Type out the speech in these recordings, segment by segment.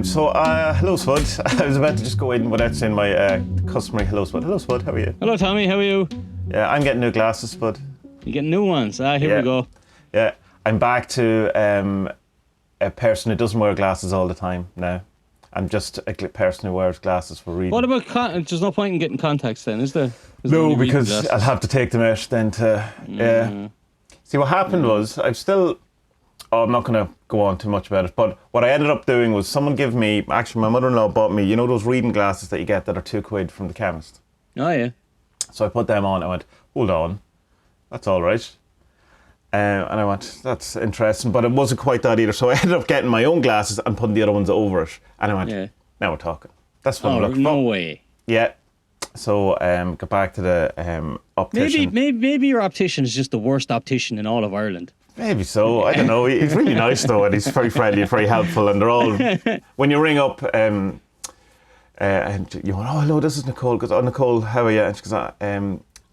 Hello Spud. I was about to just go in without saying my customary hello Spud. Hello Spud, how are you? Hello Tommie, how are you? Yeah, I'm getting new glasses, Spud. You getting new ones? Here we go. Yeah, I'm back to a person who doesn't wear glasses all the time now. I'm just a person who wears glasses for reading. What about there's no point in getting contacts then, is there? No, because I'll have to take them out then to... Yeah. See, what happened was, I'm not going to go on too much about it, but what I ended up doing was someone gave me, actually my mother-in-law bought me, you know those reading glasses that you get that are £2 from the chemist? Oh yeah. So I put them on, I went, hold on, that's all right. And I went, that's interesting, but it wasn't quite that either. So I ended up getting my own glasses and putting the other ones over it. And I went, now we're talking. That's what I'm looking for. No way. Yeah. So got back to the optician. Maybe your optician is just the worst optician in all of Ireland. Maybe so. I don't know. He's really nice though, and he's very friendly and very helpful. And they're all, when you ring up, and you go, oh hello, this is Nicole. Goes, oh Nicole, how are you? And she goes,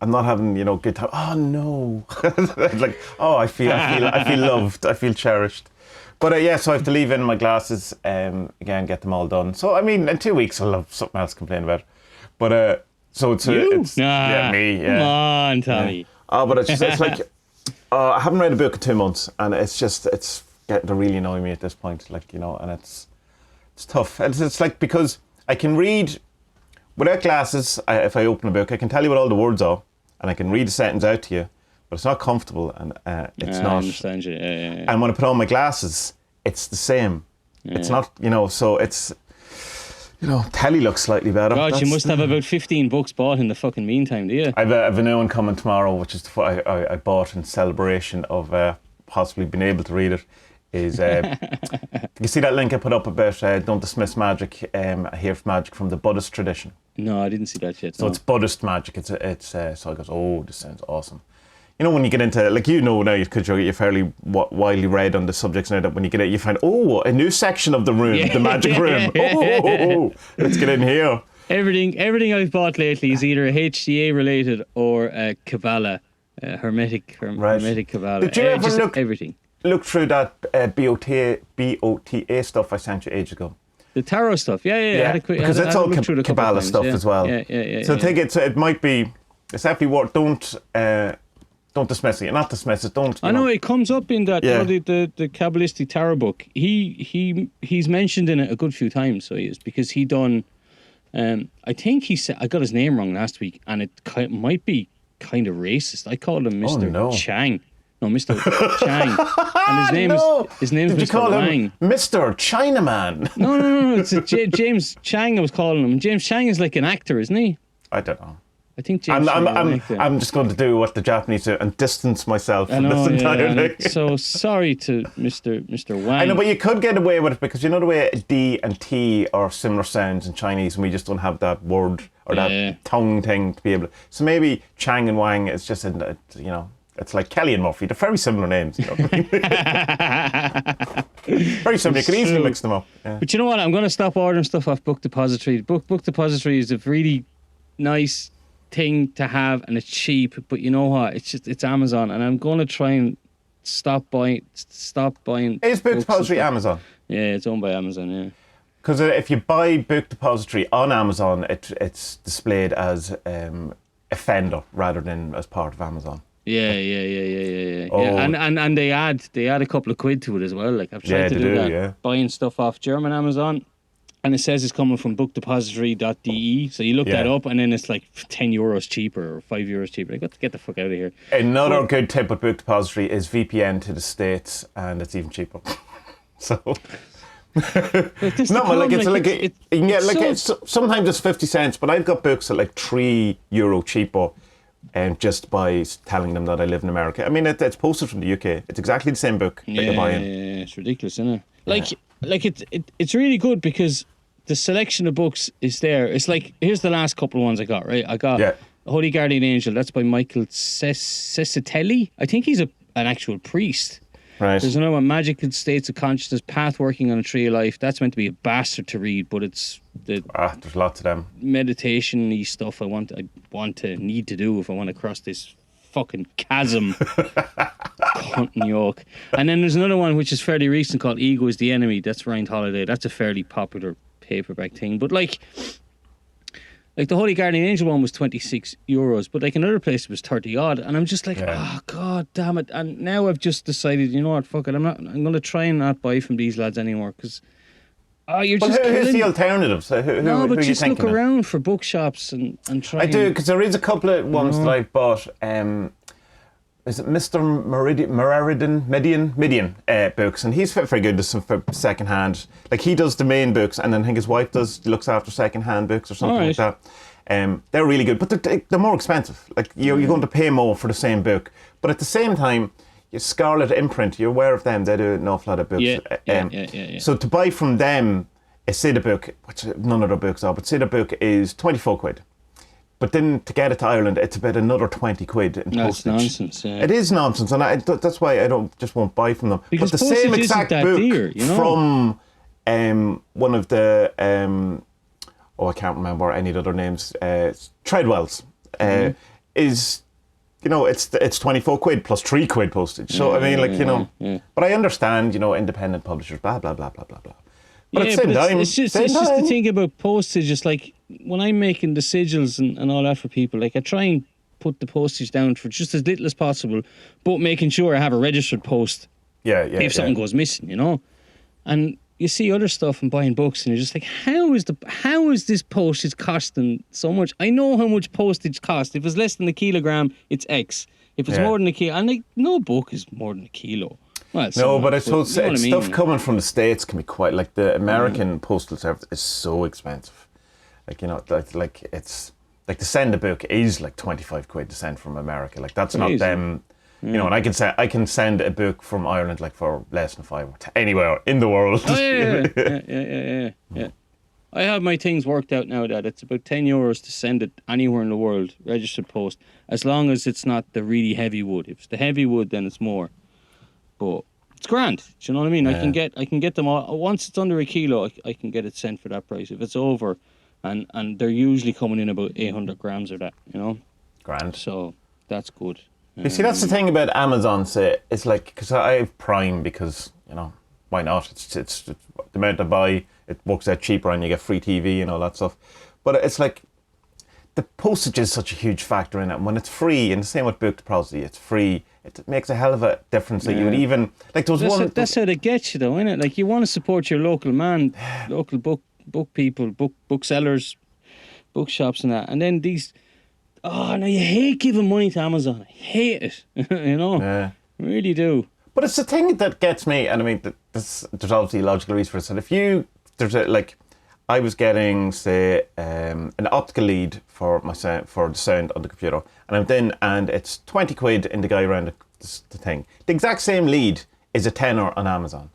I'm not having, good time. Oh no. Like, oh, I feel loved. I feel cherished. But so I have to leave in my glasses again, get them all done. So I mean, in 2 weeks I'll have something else to complain about. But so it's me. Yeah. Come on, Tommie. Yeah. Oh, but it's like I haven't read a book in 2 months, and it's getting to really annoy me at this point. Like and it's tough. And it's like because I can read. Without glasses, if I open a book, I can tell you what all the words are, and I can read a sentence out to you, but it's not comfortable, and it's not. I understand you. Yeah. And when I put on my glasses, it's the same. Yeah. It's not, so it's, telly looks slightly better. God, you must have about 15 books bought in the fucking meantime, do you? I've a new one coming tomorrow, which is I bought in celebration of possibly being able to read it. Is you see that link I put up about don't dismiss magic? I hear magic from the Buddhist tradition. No, I didn't see that yet. So it's Buddhist magic. It's so I goes, oh, this sounds awesome. When you get into now because you're fairly widely read on the subjects now, that when you get it, you find a new section of the room, the magic room. Oh, let's get in here. Everything I've bought lately is either HCA related or Kabbalah, hermetic Kabbalah. Did you ever look through that BOTA stuff I sent you ages ago? The tarot stuff, yeah. Because it's all Kabbalah stuff as well. Yeah. So I think it might be. It's definitely worth. Don't dismiss it. Not dismiss it. Don't. I know it comes up in that the Kabbalistic tarot book. He's mentioned in it a good few times. So he is, because he done. I think he said, I got his name wrong last week, and it might be kind of racist. I called him Mr. Chang. No, Mr. Chang. And his name is Did Mr. you call Wang. him Mr. Chinaman? No. It's James Chang I was calling him. James Chang is like an actor, isn't he? I don't know. I think James Chang is an actor. I'm just going to do what the Japanese do and distance myself from this entire thing. So sorry to Mr. Wang. I know, but you could get away with it because you know the way D and T are similar sounds in Chinese, and we just don't have that word or that tongue thing to be able to. So maybe Chang and Wang is just it's like Kelly and Murphy. They're very similar names. Very similar. You could easily mix them up. Yeah. But you know what? I'm going to stop ordering stuff off Book Depository. Book Depository is a really nice thing to have, and it's cheap. But you know what? It's Amazon, and I'm going to try and stop buying. Is Book Depository Amazon? Yeah, it's owned by Amazon. Yeah. Because if you buy Book Depository on Amazon, it's displayed as a Fender rather than as part of Amazon. Yeah. Oh. Yeah. And they add a couple of quid to it as well. Like I've tried to do that. Yeah. Buying stuff off German Amazon, and it says it's coming from bookdepository.de. So you look that up, and then it's like €10 cheaper or €5 cheaper. I got to get the fuck out of here. Another good tip with Book Depository is VPN to the States, and it's even cheaper. So. Sometimes it's 50 cents, but I've got books at like €3 cheaper. And just by telling them that I live in America. I mean, it's posted from the UK. It's exactly the same book that you're buying. Yeah, it's ridiculous, isn't it? It's really good because the selection of books is there. It's like, here's the last couple of ones I got, right? I got Holy Guardian Angel. That's by Michael Cesatelli. I think he's an actual priest. Right. There's another one, Magical States of Consciousness, Path Working on a Tree of Life. That's meant to be a bastard to read, but it's there's lots of them. Meditation-y stuff I need to do if I want to cross this fucking chasm. Cunt and yoke. And then there's another one which is fairly recent called Ego is the Enemy. That's Ryan Holiday. That's a fairly popular paperback thing. But like the Holy Guardian Angel one was €26, but like another place it was 30 odd. And I'm just like, oh god damn it. And now I've just decided, you know what, fuck it. I'm gonna try and not buy from these lads anymore, because you're just who's the alternatives? But who just you look around for bookshops and try. I do, because there is a couple of ones that I've bought. Is it Mr. Midian books, and he's very good for second hand. Like, he does the main books, and then I think his wife looks after second hand books or something like that. They're really good, but they're more expensive. Like, you're going to pay more for the same book, but at the same time, Scarlet Imprint, you're aware of them, they do an awful lot of books. Yeah. So to buy from them a Siddha book, which none of their books are, but Siddha book is £24. But then to get it to Ireland, it's about another £20 in postage. That's nonsense. Yeah. It is nonsense, and that's why I won't buy from them. Because but the same exact book dear, you know? from one of the I can't remember any of the other names. Treadwell's is. You know, it's £24 plus £3 postage. So, I mean, like, you know, but I understand, you know, independent publishers, blah, blah, blah, blah, blah, blah. But at the same time, it's just the thing about postage. It's like, when I'm making the sigils and all that for people, like, I try and put the postage down for just as little as possible, but making sure I have a registered post if something goes missing, you know? And you see other stuff and buying books, and you're just like, how is this postage costing so much? I know how much postage costs. If it's less than a kilogram, it's X. If it's more than a kilo, and like, no book is more than a kilo. Well, no, but I suppose stuff coming from the States can be quite, like, the American postal service is so expensive. Like, you know, like it's like to send a book is like £25 to send from America. Like, that's not them. You know, and I can send a book from Ireland like for less than €5 to anywhere in the world. Oh, yeah. I have my things worked out now that it's about €10 to send it anywhere in the world, registered post, as long as it's not the really heavy wood. If it's the heavy wood, then it's more. But it's grand. Do you know what I mean? Yeah. I can get them all. Once it's under a kilo, I can get it sent for that price. If it's over, and they're usually coming in about 800 grams or that, you know. Grand. So that's good. You see, that's the thing about Amazon. Say, it's like, because I have Prime, because, you know, why not? It's the amount I buy, it works out cheaper, and you get free TV and all that stuff. But it's like, the postage is such a huge factor in it. And when it's free, and the same with Book Depository, it's free. It makes a hell of a difference. That you would even, like, there was one. That's how they get you, though, isn't it? Like, you want to support your local man, local book people, booksellers, bookshops, and that. And then these. Oh, no, you hate giving money to Amazon. I hate it. You know? Yeah. I really do. But it's the thing that gets me, and I mean, there's obviously a logical reason for it. I was getting, say, an optical lead for the sound on the computer, and it's £20 in the guy around the thing. The exact same lead is a tenner on Amazon.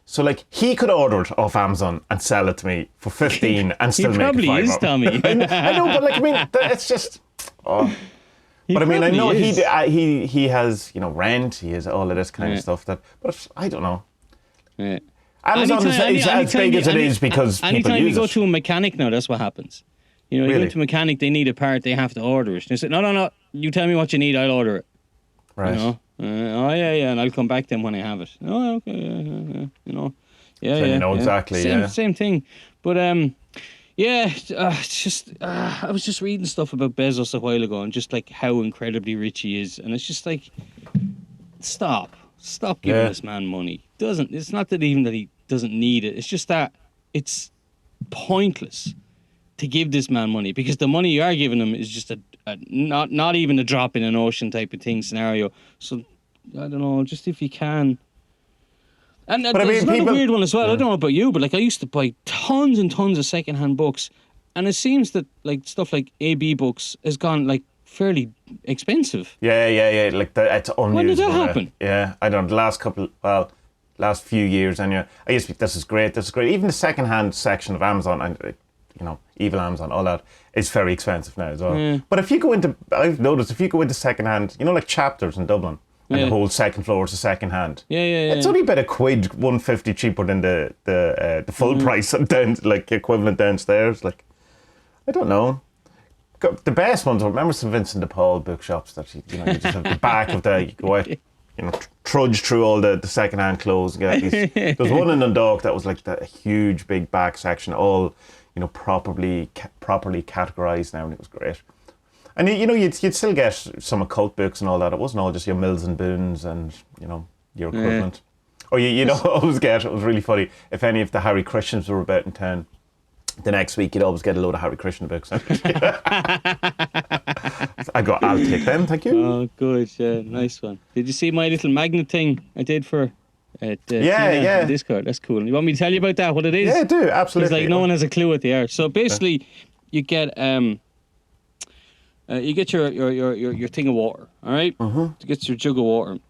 So, like, he could order it off Amazon and sell it to me for 15 and still make a £5. He probably is, Tommie. I know, but, like, I mean, it's just. Oh. But I mean, I know he has, you know, rent. He has all of this kind of stuff. But I don't know. Yeah. Amazon is as big as it is because people use it. Anytime you go to a mechanic now, that's what happens. You know, you go to a mechanic, they need a part, they have to order it. They say, no, you tell me what you need, I'll order it. Right. You know? And I'll come back to them when I have it. Oh, okay, you know. So you know exactly, Same thing. But, it's just, I was just reading stuff about Bezos a while ago and just, like, how incredibly rich he is. And it's just like, stop giving this man money. It's not that even that he doesn't need it. It's just that it's pointless to give this man money, because the money you are giving him is just a not even a drop in an ocean type of thing scenario. So I don't know, just if you can. And there's another weird one as well. I don't know about you, but like, I used to buy tons and tons of secondhand books, and it seems that like stuff like AB books has gone like fairly expensive. Yeah. Like it's unused. When did that happen? Yeah, I don't know. Last few years, and I used to be, this is great. Even the secondhand section of Amazon, and you know, evil Amazon, all that is very expensive now as well. Mm. But if you go into, I've noticed, if you go into secondhand, you know, like Chapters in Dublin, and the whole second floor is a secondhand. Yeah. It's only about £1, £1.50 cheaper than the full price, down, like equivalent downstairs. Like, I don't know. The best ones, I remember St. Vincent de Paul bookshops that you just have the back of you go out, trudge through all the second-hand clothes. And get these. There's one in Dundalk that was like a huge big back section, all properly categorised now, and it was great. And you'd still get some occult books and all that. It wasn't all just your Mills and Boons and your equivalent. Or you'd always get, it was really funny, if any of the Harry Christians were about in town, the next week you'd always get a load of Harry Christian books. I go, I'll take them, thank you. Oh, good, nice one. Did you see my little magnet thing I did for Discord? That's cool. You want me to tell you about that, what it is? Yeah, I do, absolutely. It's like no one has a clue what they are. So basically, you get your thing of water, all right? You get your jug of water.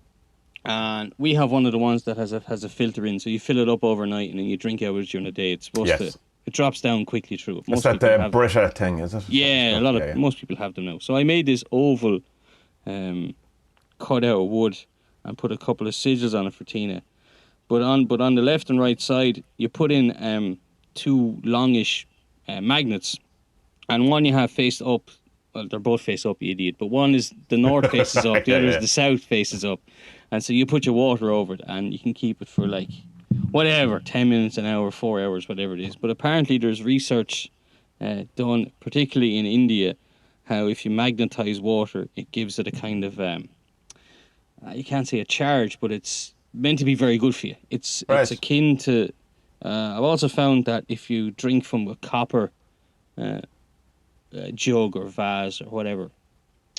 And we have one of the ones that has a filter in, so you fill it up overnight and then you drink out of it during the day. It's supposed to, it drops down quickly through. Is that the Brita thing, is it? Yeah, most people have them now. So I made this oval cut out of wood and put a couple of sigils on it for Tina. But on the left and right side, you put in 2 longish magnets, and one you have faced up. Well, they're both face up, you idiot. But one is the north faces up, the other is the south faces up. And so you put your water over it and you can keep it for like, whatever, 10 minutes, an hour, 4 hours, whatever it is. But apparently there's research done, particularly in India, how if you magnetize water, it gives it a kind of, you can't say a charge, but it's meant to be very good for you. It's akin to, I've also found that if you drink from a copper jug or vase or whatever,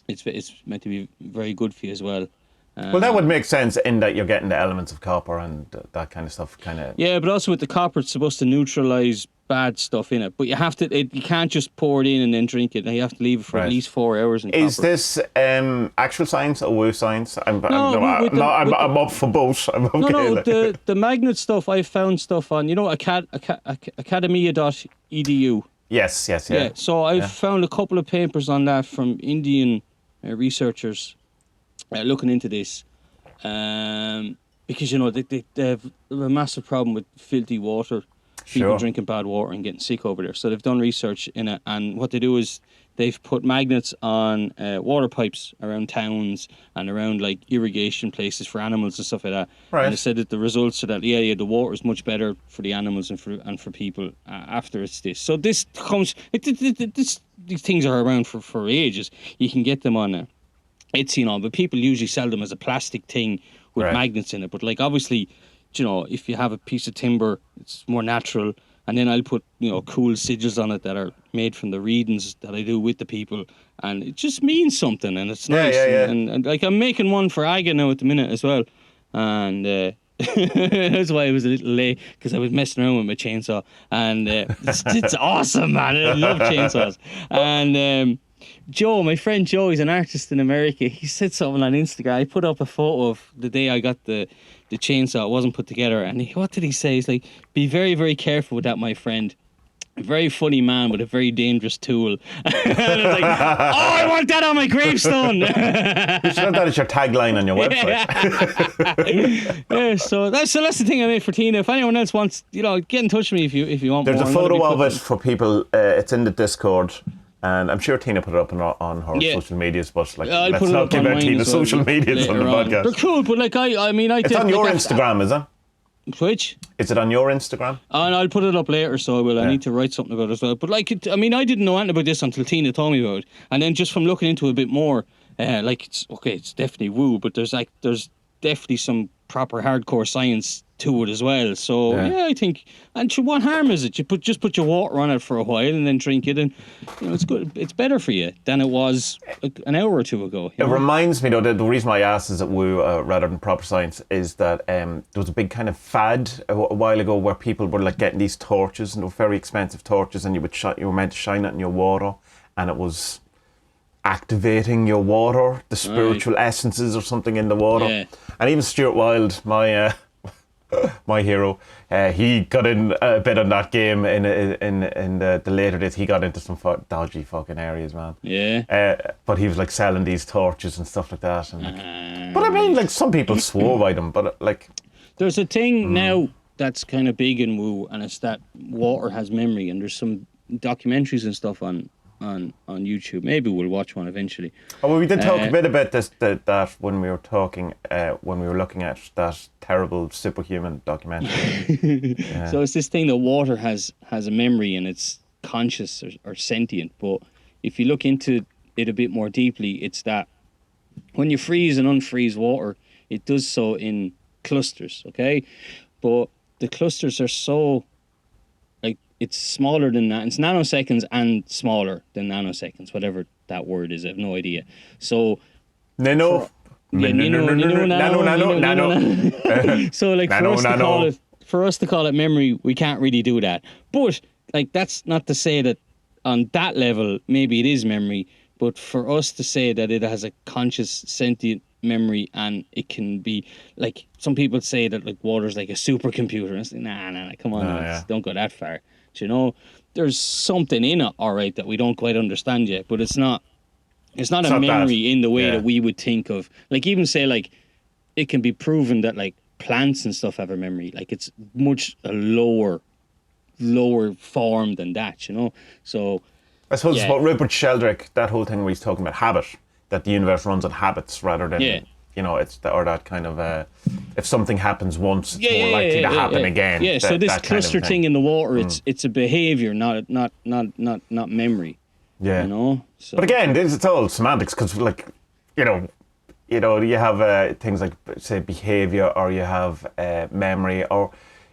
it's meant to be very good for you as well. Well, that would make sense in that you're getting the elements of copper and that kind of stuff. Yeah, but also with the copper, it's supposed to neutralise bad stuff in it. But you have to, you can't just pour it in and then drink it. You have to leave it for at least 4 hours. Is this actual science or woo science? I'm up for both. The magnet stuff, I've found stuff on, academia.edu. Yes. Yeah, so I've found a couple of papers on that from Indian researchers looking into this, because they have a massive problem with filthy water, people drinking bad water and getting sick over there. So they've done research in it, and what they do is they've put magnets on water pipes around towns and around like irrigation places for animals and stuff like that. Right. And they said that the results are that the water is much better for the animals and for people after it's this. So this comes, these things are around for ages. You can get them on Etsy and all, but people usually sell them as a plastic thing with magnets in it. But like obviously, if you have a piece of timber, it's more natural. And then I'll put cool sigils on it that are made from the readings that I do with the people, and it just means something, and it's nice. And like I'm making one for Aga now at the minute as well, and that's why I was a little late, because I was messing around with my chainsaw, and it's awesome, man. I love chainsaws. And Joe, my friend Joe, he's an artist in America. He said something on Instagram. I put up a photo of the day I got the chainsaw. It wasn't put together. And what did he say? He's like, be very, very careful with that, my friend. A very funny man with a very dangerous tool. And I was like, I want that on my gravestone. You should have that as your tagline on your website. So that's the thing I made for Tina. If anyone else wants, get in touch with me if you want. There's a photo of it for people. It's in the Discord. And I'm sure Tina put it up on her social medias, but let's not give out Tina's social medias on the podcast. They're cool, but it's on your Instagram, is it? Which? Is it on your Instagram? And I'll put it up later, so I will. I need to write something about it as well. But I didn't know anything about this until Tina told me about it, and then just from looking into it a bit more, it's definitely woo, but there's definitely some proper hardcore science to it as well. So I think, and what harm is it? You just put your water on it for a while and then drink it, and it's good. It's better for you than it was an hour or two ago. It reminds me though, the reason why I asked is at woo rather than proper science is that there was a big kind of fad a while ago where people were like getting these torches, and they were very expensive torches, and you were meant to shine it in your water, and it was activating your water, the spiritual essences or something in the water. And even Stuart Wilde, my hero, he got in a bit on that game in the later days. He got into some dodgy fucking areas, man. But he was like selling these torches and stuff like that. And but I mean, like some people swore by them, but there's a thing now that's kind of big in woo, and it's that water has memory, and there's some documentaries and stuff on on YouTube. Maybe we'll watch one eventually. Oh, well, we did talk a bit about this that when we were talking when we were looking at that terrible superhuman documentary. So it's this thing that water has a memory and it's conscious or sentient. But if you look into it a bit more deeply, it's that when you freeze and unfreeze water, it does so in clusters. Okay, but the clusters are so, like, it's smaller than that. It's nanoseconds and smaller than nanoseconds, whatever that word is. I have no idea. So Nano. So like for us to call it memory, we can't really do that. But like, that's not to say that on that level maybe it is memory, but for us to say that it has a conscious sentient memory and it can be, like, some people say that like water's like a supercomputer, and it's like, nah, come on, don't go that far. Do you know, there's something in it, all right, that we don't quite understand yet, but it's not a memory in the way that we would think of. Like, even say, like, it can be proven that like plants and stuff have a memory. Like, it's much a lower form than that, you know. So I suppose it's what Rupert Sheldrake, that whole thing where he's talking about habit, that the universe runs on habits rather than, you know, it's or that kind of if something happens once, it's more likely to happen again. Yeah. So this cluster thing in the water, it's a behavior, not memory. Yeah. You know. So. But again, it's all semantics, because, like, you know, you have things like, say, behavior, or you have memory, or,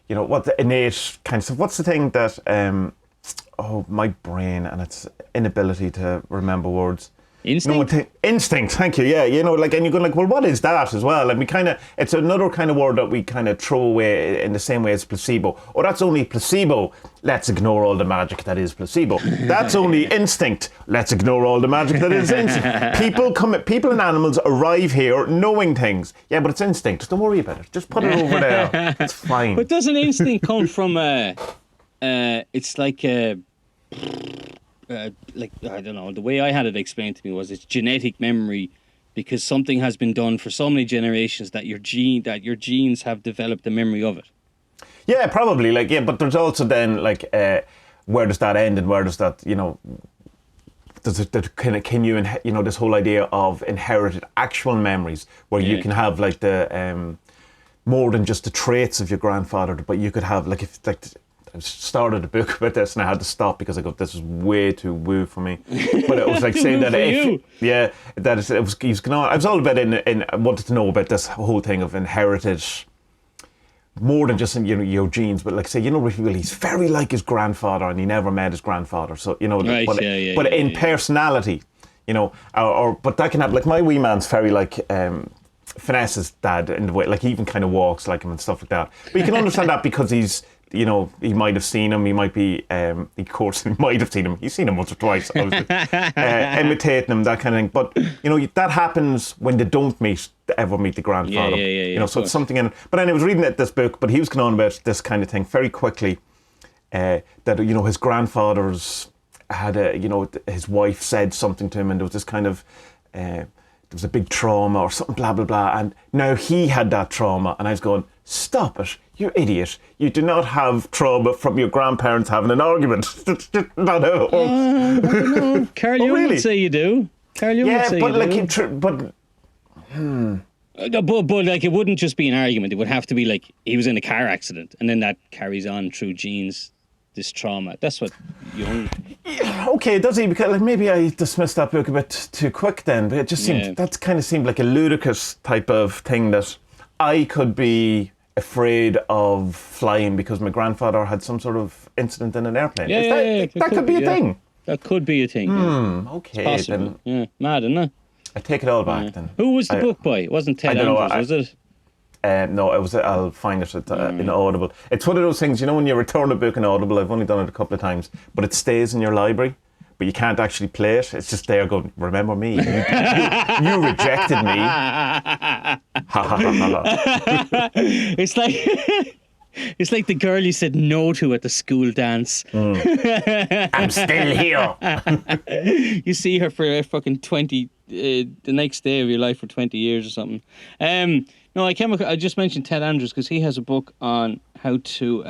you know, what the innate kind of stuff. What's the thing that my brain and its inability to remember words. Instinct? No, instinct, thank you, yeah. You know, like, and you're going like, well, what is that as well? And we kind of, it's another kind of word that we kind of throw away in the same way as placebo. Oh, that's only placebo. Let's ignore all the magic that is placebo. That's only instinct. Let's ignore all the magic that is instinct. People and animals arrive here knowing things. Yeah, but it's instinct. Don't worry about it. Just put it over there. It's fine. But doesn't instinct come from it's like like, I don't know, the way I had it explained to me was it's genetic memory, because something has been done for so many generations that your genes have developed the memory of it. Yeah, probably. Like, yeah, but there's also then, like, where does that end, and where does that, you know, can you know, this whole idea of inherited actual memories, where you can have, like, the more than just the traits of your grandfather, but you could have, like, if, like, I started a book about this and I had to stop because I go, this is way too woo for me. But it was like saying that it was going on. I was all about I wanted to know about this whole thing of inherited, more than just in, you know, your genes, but, like, say, you know, really, he's very like his grandfather and he never met his grandfather. So, you know, but in personality, you know, but that can happen. Like, my wee man's very like Finesse's dad in the way, like, he even kind of walks like him and stuff like that. But you can understand that because he's, you know, he might have seen him. He might be, of course, he might have seen him. He's seen him once or twice, obviously, imitating him, that kind of thing. But, you know, that happens when they don't ever meet the grandfather. You know, so it's something in it. But then I was reading this book, but he was going on about this kind of thing very quickly. That, you know, his grandfather's had you know, his wife said something to him, and there was this kind of, there was a big trauma or something, blah, blah, blah. And now he had that trauma. And I was going, stop it, you idiot. You do not have trauma from your grandparents having an argument. That's not how it works. No. Carl Jung would say you do. Carl Jung would say but you like, do. But like, it wouldn't just be an argument. It would have to be like, he was in a car accident, and then that carries on through genes, this trauma. That's what Jung... Okay, does he? Because, like, maybe I dismissed that book a bit too quick then, but it just seemed, that kind of seemed like a ludicrous type of thing, that I could be afraid of flying because my grandfather had some sort of incident in an airplane. That could be a thing. That could be a thing. Okay, it's possible. then. Yeah, mad, isn't it? I take it all back then. Who was the book by? It wasn't Ted Andrews, was it? No, it was. I'll find it in Audible. It's one of those things, you know, when you return a book in Audible, I've only done it a couple of times, but it stays in your library, but you can't actually play it. It's just there going, remember me? You rejected me. Ha ha ha ha. It's like... It's like the girl you said no to at the school dance. I'm still here. You see her for fucking 20, the next day of your life for 20 years or something. No, I just mentioned Ted Andrews because he has a book on how to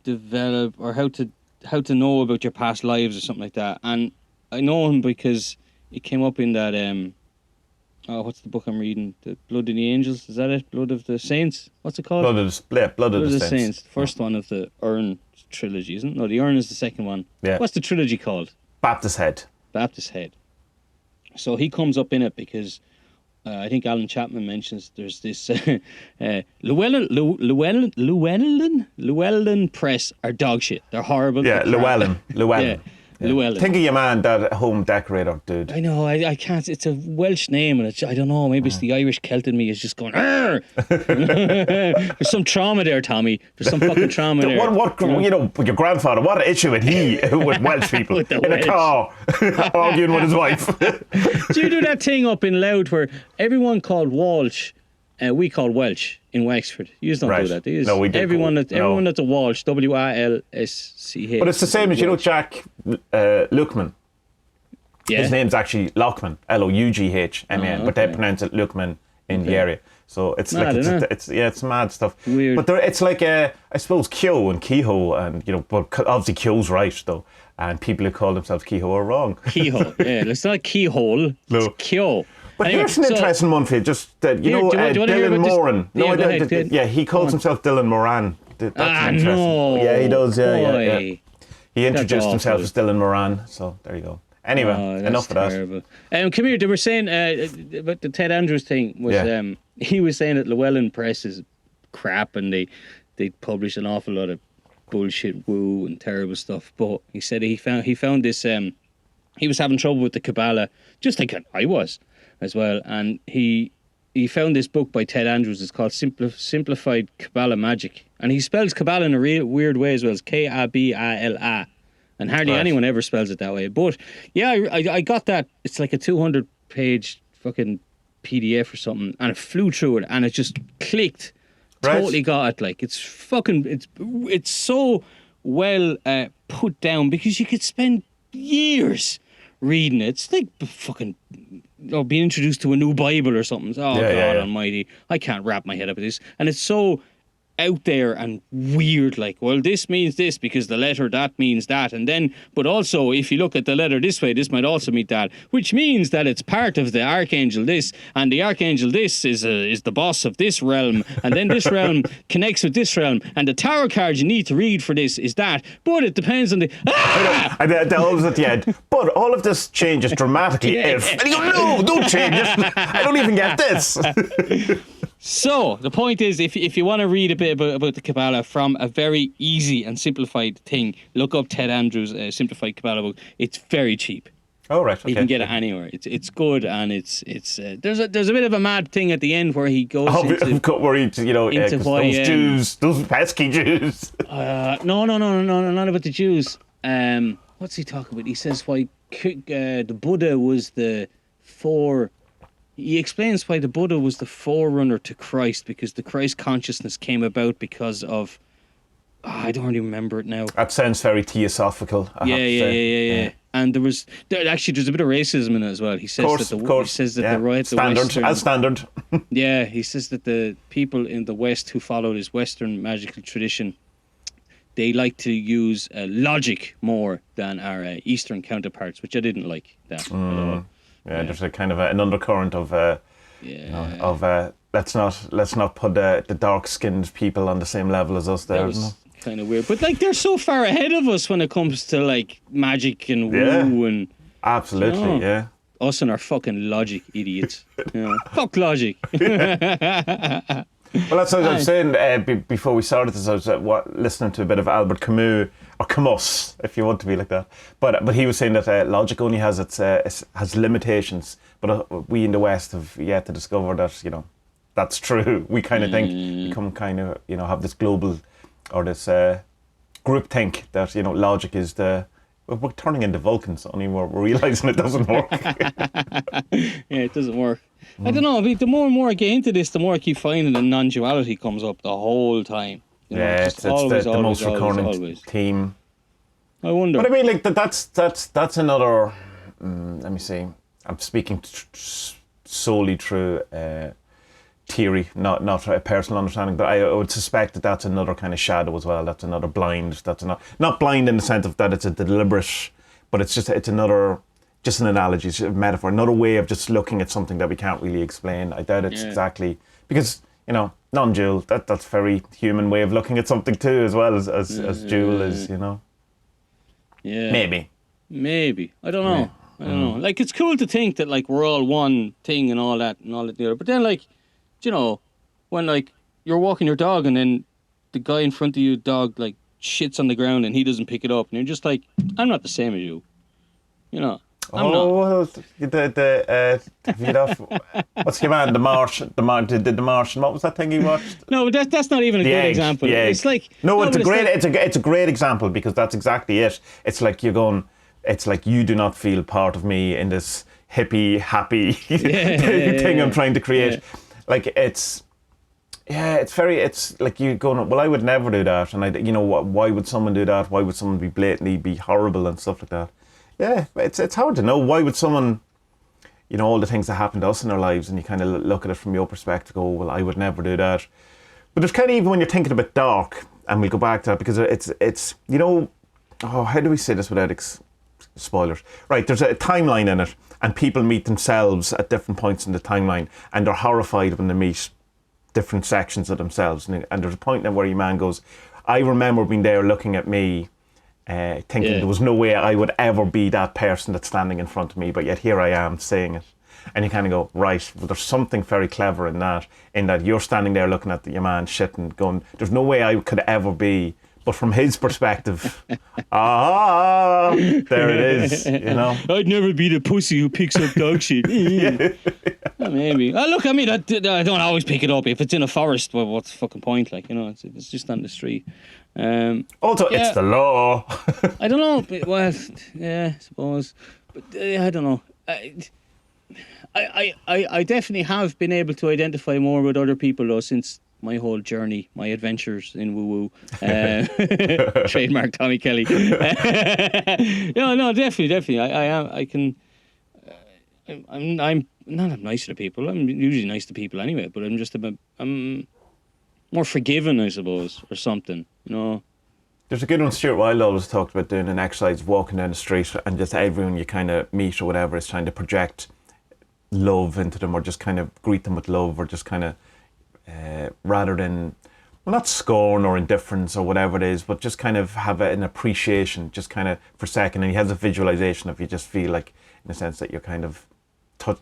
develop, or how to how to know about your past lives or something like that. And I know him because it came up in that what's the book I'm reading? The Blood of the Angels, is that it? Blood of the Saints? What's it called? Blood of the Saints. The first one of the Urn trilogy, isn't it? No, the Urn is the second one. Yeah. What's the trilogy called? Baptist Head. So he comes up in it because I think Alan Chapman mentions there's this Llewellyn Press are dog shit. They're horrible. Yeah, Llewellyn. Yeah. Llewellyn. Think of your man, that home decorator dude. I know, I can't. It's a Welsh name, and I don't know. Maybe it's the Irish Celt in me is just going. There's some trauma there, Tommie. There's some fucking trauma there. What your grandfather? What issue had he with Welsh people With the in a car arguing with his wife? Do you do that thing up in Louth where everyone called Walsh, we call Welsh in Wexford? You just don't do that. No, we do. Everyone that's a Walsh, Walsch. But it's the same as Jack Luckman. Yeah. His name's actually Lockman, Loughman, but they pronounce it Luckman in the area. So it's mad, it's mad stuff. Weird. But it's like I suppose Keogh and Kehoe, and but obviously Keogh's right though, and people who call themselves Kehoe are wrong. Kehoe, yeah, it's not keyhole. No. It's Keogh. But anyway, here's an interesting one for you. Just Dylan Moran. He calls himself Dylan Moran. That's interesting. No. Yeah, he does. Yeah. He introduced That's himself awful. as Dylan Moran. So there you go. Anyway, enough of that. Come here. They were saying about the Ted Andrews thing was he was saying that Llewellyn Press is crap and they publish an awful lot of bullshit woo and terrible stuff. But he said he found this he was having trouble with the Kabbalah, just like I was as well, and he found this book by Ted Andrews. It's called Simplified Kabbalah Magic, and he spells Kabbalah in a real weird way as well. It's Kabala, and hardly anyone ever spells it that way. But yeah, I got that. It's like a 200-page fucking PDF or something, and it flew through it, and it just clicked. Totally got it. Like it's so well put down because you could spend years reading it. It's like fucking being introduced to a new Bible or something. God almighty, I can't wrap my head up with this. And it's so out there and weird, like, well, this means this because the letter that means that, and then, but also if you look at the letter this way, this might also mean that, which means that it's part of the archangel this, and the archangel this is the boss of this realm, and then this realm connects with this realm, and the tarot card you need to read for this is that, but it depends on the and always at the end, but all of this changes dramatically if, and you go, no, don't change it, I don't even get this. So, the point is, if you want to read a bit about the Kabbalah from a very easy and simplified thing, look up Ted Andrews' Simplified Kabbalah book. It's very cheap. Oh, right. Okay. You can get it anywhere. It's good, and it's there's a bit of a mad thing at the end where he goes into why, those Jews, those pesky Jews. No, not about the Jews. What's he talking about? He says why the Buddha was He explains why the Buddha was the forerunner to Christ, because the Christ consciousness came about because of... I don't really remember it now. That sounds very theosophical. Yeah. And there's a bit of racism in it as well. He says standard. Yeah, he says that the people in the West who followed his Western magical tradition, they like to use logic more than our Eastern counterparts, which I didn't like that at all. Yeah, there's a kind of an undercurrent of let's not put the dark-skinned people on the same level as us. There, isn't it? Kind of weird, but like they're so far ahead of us when it comes to like magic and woo and absolutely, us and our fucking logic, idiots. Fuck logic. Well, that's what I was saying before we started this. I was listening to a bit of Albert Camus, or Camus, if you want to be like that. But he was saying that logic only has has limitations. But we in the West have yet to discover that that's true. We kind of think become kind of have this global or this group think that logic is we're turning into Vulcans. Only we're realizing it doesn't work. Yeah, it doesn't work. I don't know. The more and more I get into this, the more I keep finding the non-duality comes up the whole time. It's the most recurring theme. I wonder. But I mean, like that's another. Let me see. I'm speaking solely through theory, not a personal understanding, but I would suspect that that's another kind of shadow as well. That's another blind. That's not blind in the sense of that it's a deliberate, but it's another, just an analogy, it's a metaphor, another way of just looking at something that we can't really explain. I doubt it's exactly, because, you know, non-dual, that's a very human way of looking at something too, as well as dual is, you know. Yeah. Maybe. I don't know. I don't know. Like, it's cool to think that, like, we're all one thing and all that the other. But then, like, you know, when, like, you're walking your dog and then the guy in front of you, dog, like, shits on the ground and he doesn't pick it up. And you're just like, I'm not the same as you. You know, I'm not. Well, what's your man? The Martian. What was that thing you watched? No, that's not even a good example. It's like... No, it's a great example, because that's exactly it. It's like you're going... It's like, you do not feel part of me in this hippie, happy thing I'm trying to create. Yeah. Like, it's like you going, well, I would never do that. And you know, why would someone do that? Why would someone blatantly be horrible and stuff like that? Yeah, it's hard to know. Why would someone, you know, all the things that happen to us in our lives, and you kind of look at it from your perspective, go, well, I would never do that. But there's kind of, even when you're thinking a bit dark, and we'll go back to that, because it's you know, how do we say this without spoilers? Right, there's a timeline in it, and people meet themselves at different points in the timeline, and they're horrified when they meet different sections of themselves. And there's a point now where your man goes, I remember being there looking at me, thinking there was no way I would ever be that person that's standing in front of me, but yet here I am saying it. And you kind of go, right, well, there's something very clever in that you're standing there looking at your man shitting, going, there's no way I could ever be. But from his perspective, there it is, you know. I'd never be the pussy who picks up dog shit. Maybe. Look, I mean, I don't always pick it up. If it's in a forest, well, what's the fucking point? Like, you know, it's just on the street. It's the law. I don't know. But, well, yeah, I suppose. But I don't know. I definitely have been able to identify more with other people, though, since my whole journey, my adventures in woo-woo. Trademark Tommie Kelly. No, definitely. I'm nicer to people. I'm usually nice to people anyway, but I'm more forgiving, I suppose, or something, you know. There's a good one, Stuart Wilde always talked about doing an exercise, walking down the street, and just everyone you kind of meet or whatever is trying to project love into them, or just kind of greet them with love, or just kind of rather than, well, not scorn or indifference or whatever it is, but just kind of have an appreciation, just kind of for a second. And he has a visualization of, you just feel like, in a sense, that you're kind of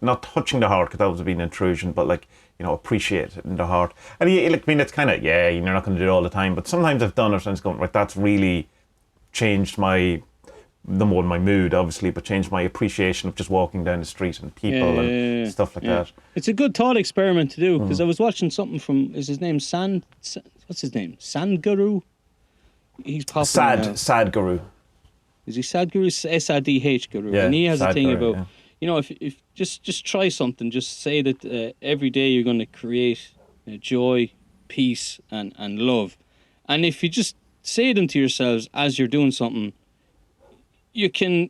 not touching the heart, because that would be an intrusion, but like, you know, appreciate it in the heart. And I mean, it's kind of, you're not going to do it all the time, but sometimes I've done it and it's going, right, that's really changed my mood, obviously, but changed my appreciation of just walking down the street and people and stuff like that. It's a good thought experiment to do, because I was watching something from, is his name what's his name? Sadhguru? He's popular. Sadhguru. Is he Sadhguru? Sadh Guru. Yeah, and he has a thing Sadhguru, about, you know, if just try something, just say that every day you're going to create joy, peace, and love. And if you just say them to yourselves as you're doing something, you can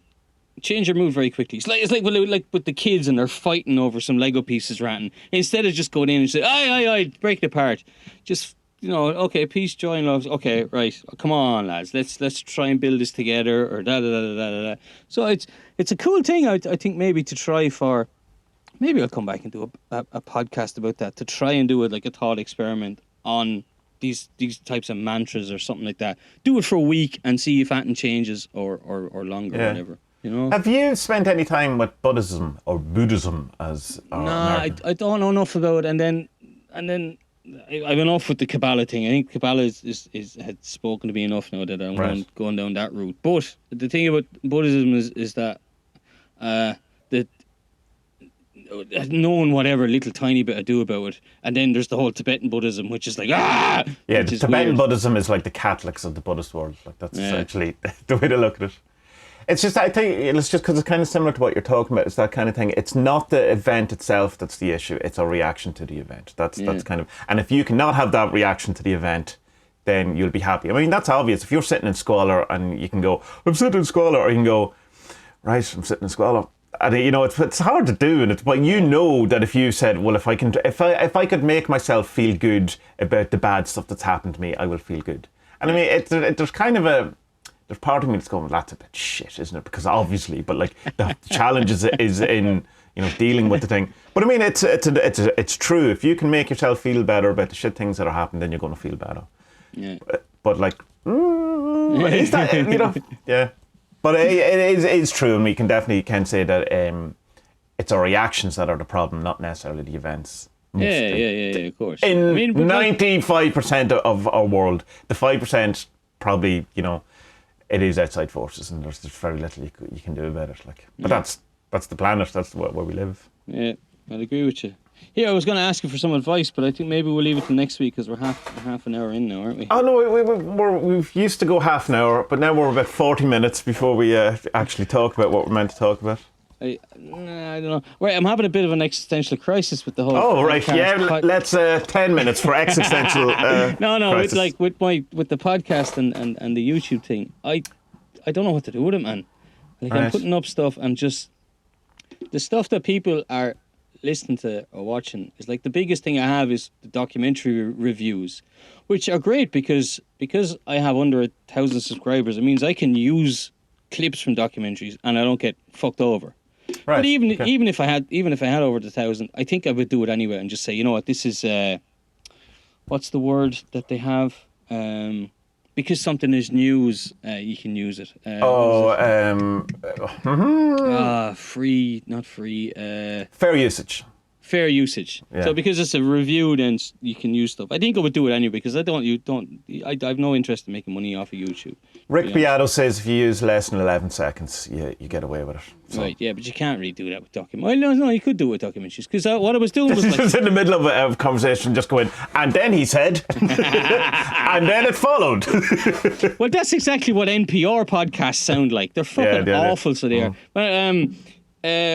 change your mood very quickly. It's like with the kids and they're fighting over some Lego pieces ranting. Instead of just going in and say, aye, break it apart. Just, you know, okay, peace, joy, and love. Okay, right, come on, lads. Let's try and build this together, or da. So it's a cool thing, I think, maybe to try for. Maybe I'll come back and do a podcast about that, to try and do it like a thought experiment on these types of mantras or something like that. Do it for a week and see if anything changes or longer or whatever. You know? Have you spent any time with Buddhism or Buddhism as I don't know enough about it, and then I've enough with the Kabbalah thing. I think Kabbalah had spoken to me enough now that I'm going down that route. But the thing about Buddhism is that knowing whatever little tiny bit I do about it, and then there's the whole Tibetan Buddhism, which is like the Tibetan Buddhism is like the Catholics of the Buddhist world. Like, that's essentially the way to look at it. It's just, I think it's just because it's kind of similar to what you're talking about. It's that kind of thing. It's not the event itself that's the issue. It's a reaction to the event. That's kind of, and if you cannot have that reaction to the event, then you'll be happy. I mean, that's obvious. If you're sitting in squalor and you can go, I'm sitting in squalor, or you can go, right, I'm sitting in squalor. And it's hard to do, but you know that if you said, well, if I could make myself feel good about the bad stuff that's happened to me, I will feel good. And I mean, there's kind of there's part of me that's going, well, that's a bit shit, isn't it? Because obviously, but like the challenge is in dealing with the thing. But I mean, it's true. If you can make yourself feel better about the shit things that are happening, then you're going to feel better. Yeah. But like, is that yeah. But it is true, and we can definitely say that it's our reactions that are the problem, not necessarily the events. Yeah, of course. In 95% of our world, the 5% probably, it is outside forces, and there's very little you can do about it. But that's the planet. That's where we live. Yeah, I'd agree with you. Here, I was going to ask you for some advice, but I think maybe we'll leave it till next week because we're half an hour in now, aren't we? Oh no, we've used to go half an hour, but now we're about 40 minutes before we actually talk about what we're meant to talk about. I don't know. Right, I'm having a bit of an existential crisis with the whole. Oh right, yeah. Let's 10 minutes for existential. No. Crisis. With the podcast and the YouTube thing, I don't know what to do with it, man. Like I'm putting up stuff and just the stuff that people are listening to or watching is like the biggest thing I have is the documentary reviews, which are great because I have under 1,000 subscribers. It means I can use clips from documentaries and I don't get fucked over. Right. But even if I had over the 1,000, I think I would do it anyway and just say, you know what, this is what's the word that they have? Because something is news, you can use it. Free, not free. Fair usage. Fair usage. Yeah. So because it's a review, then you can use stuff. I think I would do it anyway because I have no interest in making money off of YouTube. Rick Beato says if you use less than 11 seconds, you get away with it. So. Right, yeah, but you can't really do that with documentaries. Well, no, you could do it with documentaries because what I was doing was like... just in the middle of a conversation, just going, and then he said, and then it followed. Well, that's exactly what NPR podcasts sound like. They're fucking awful, so they are. But,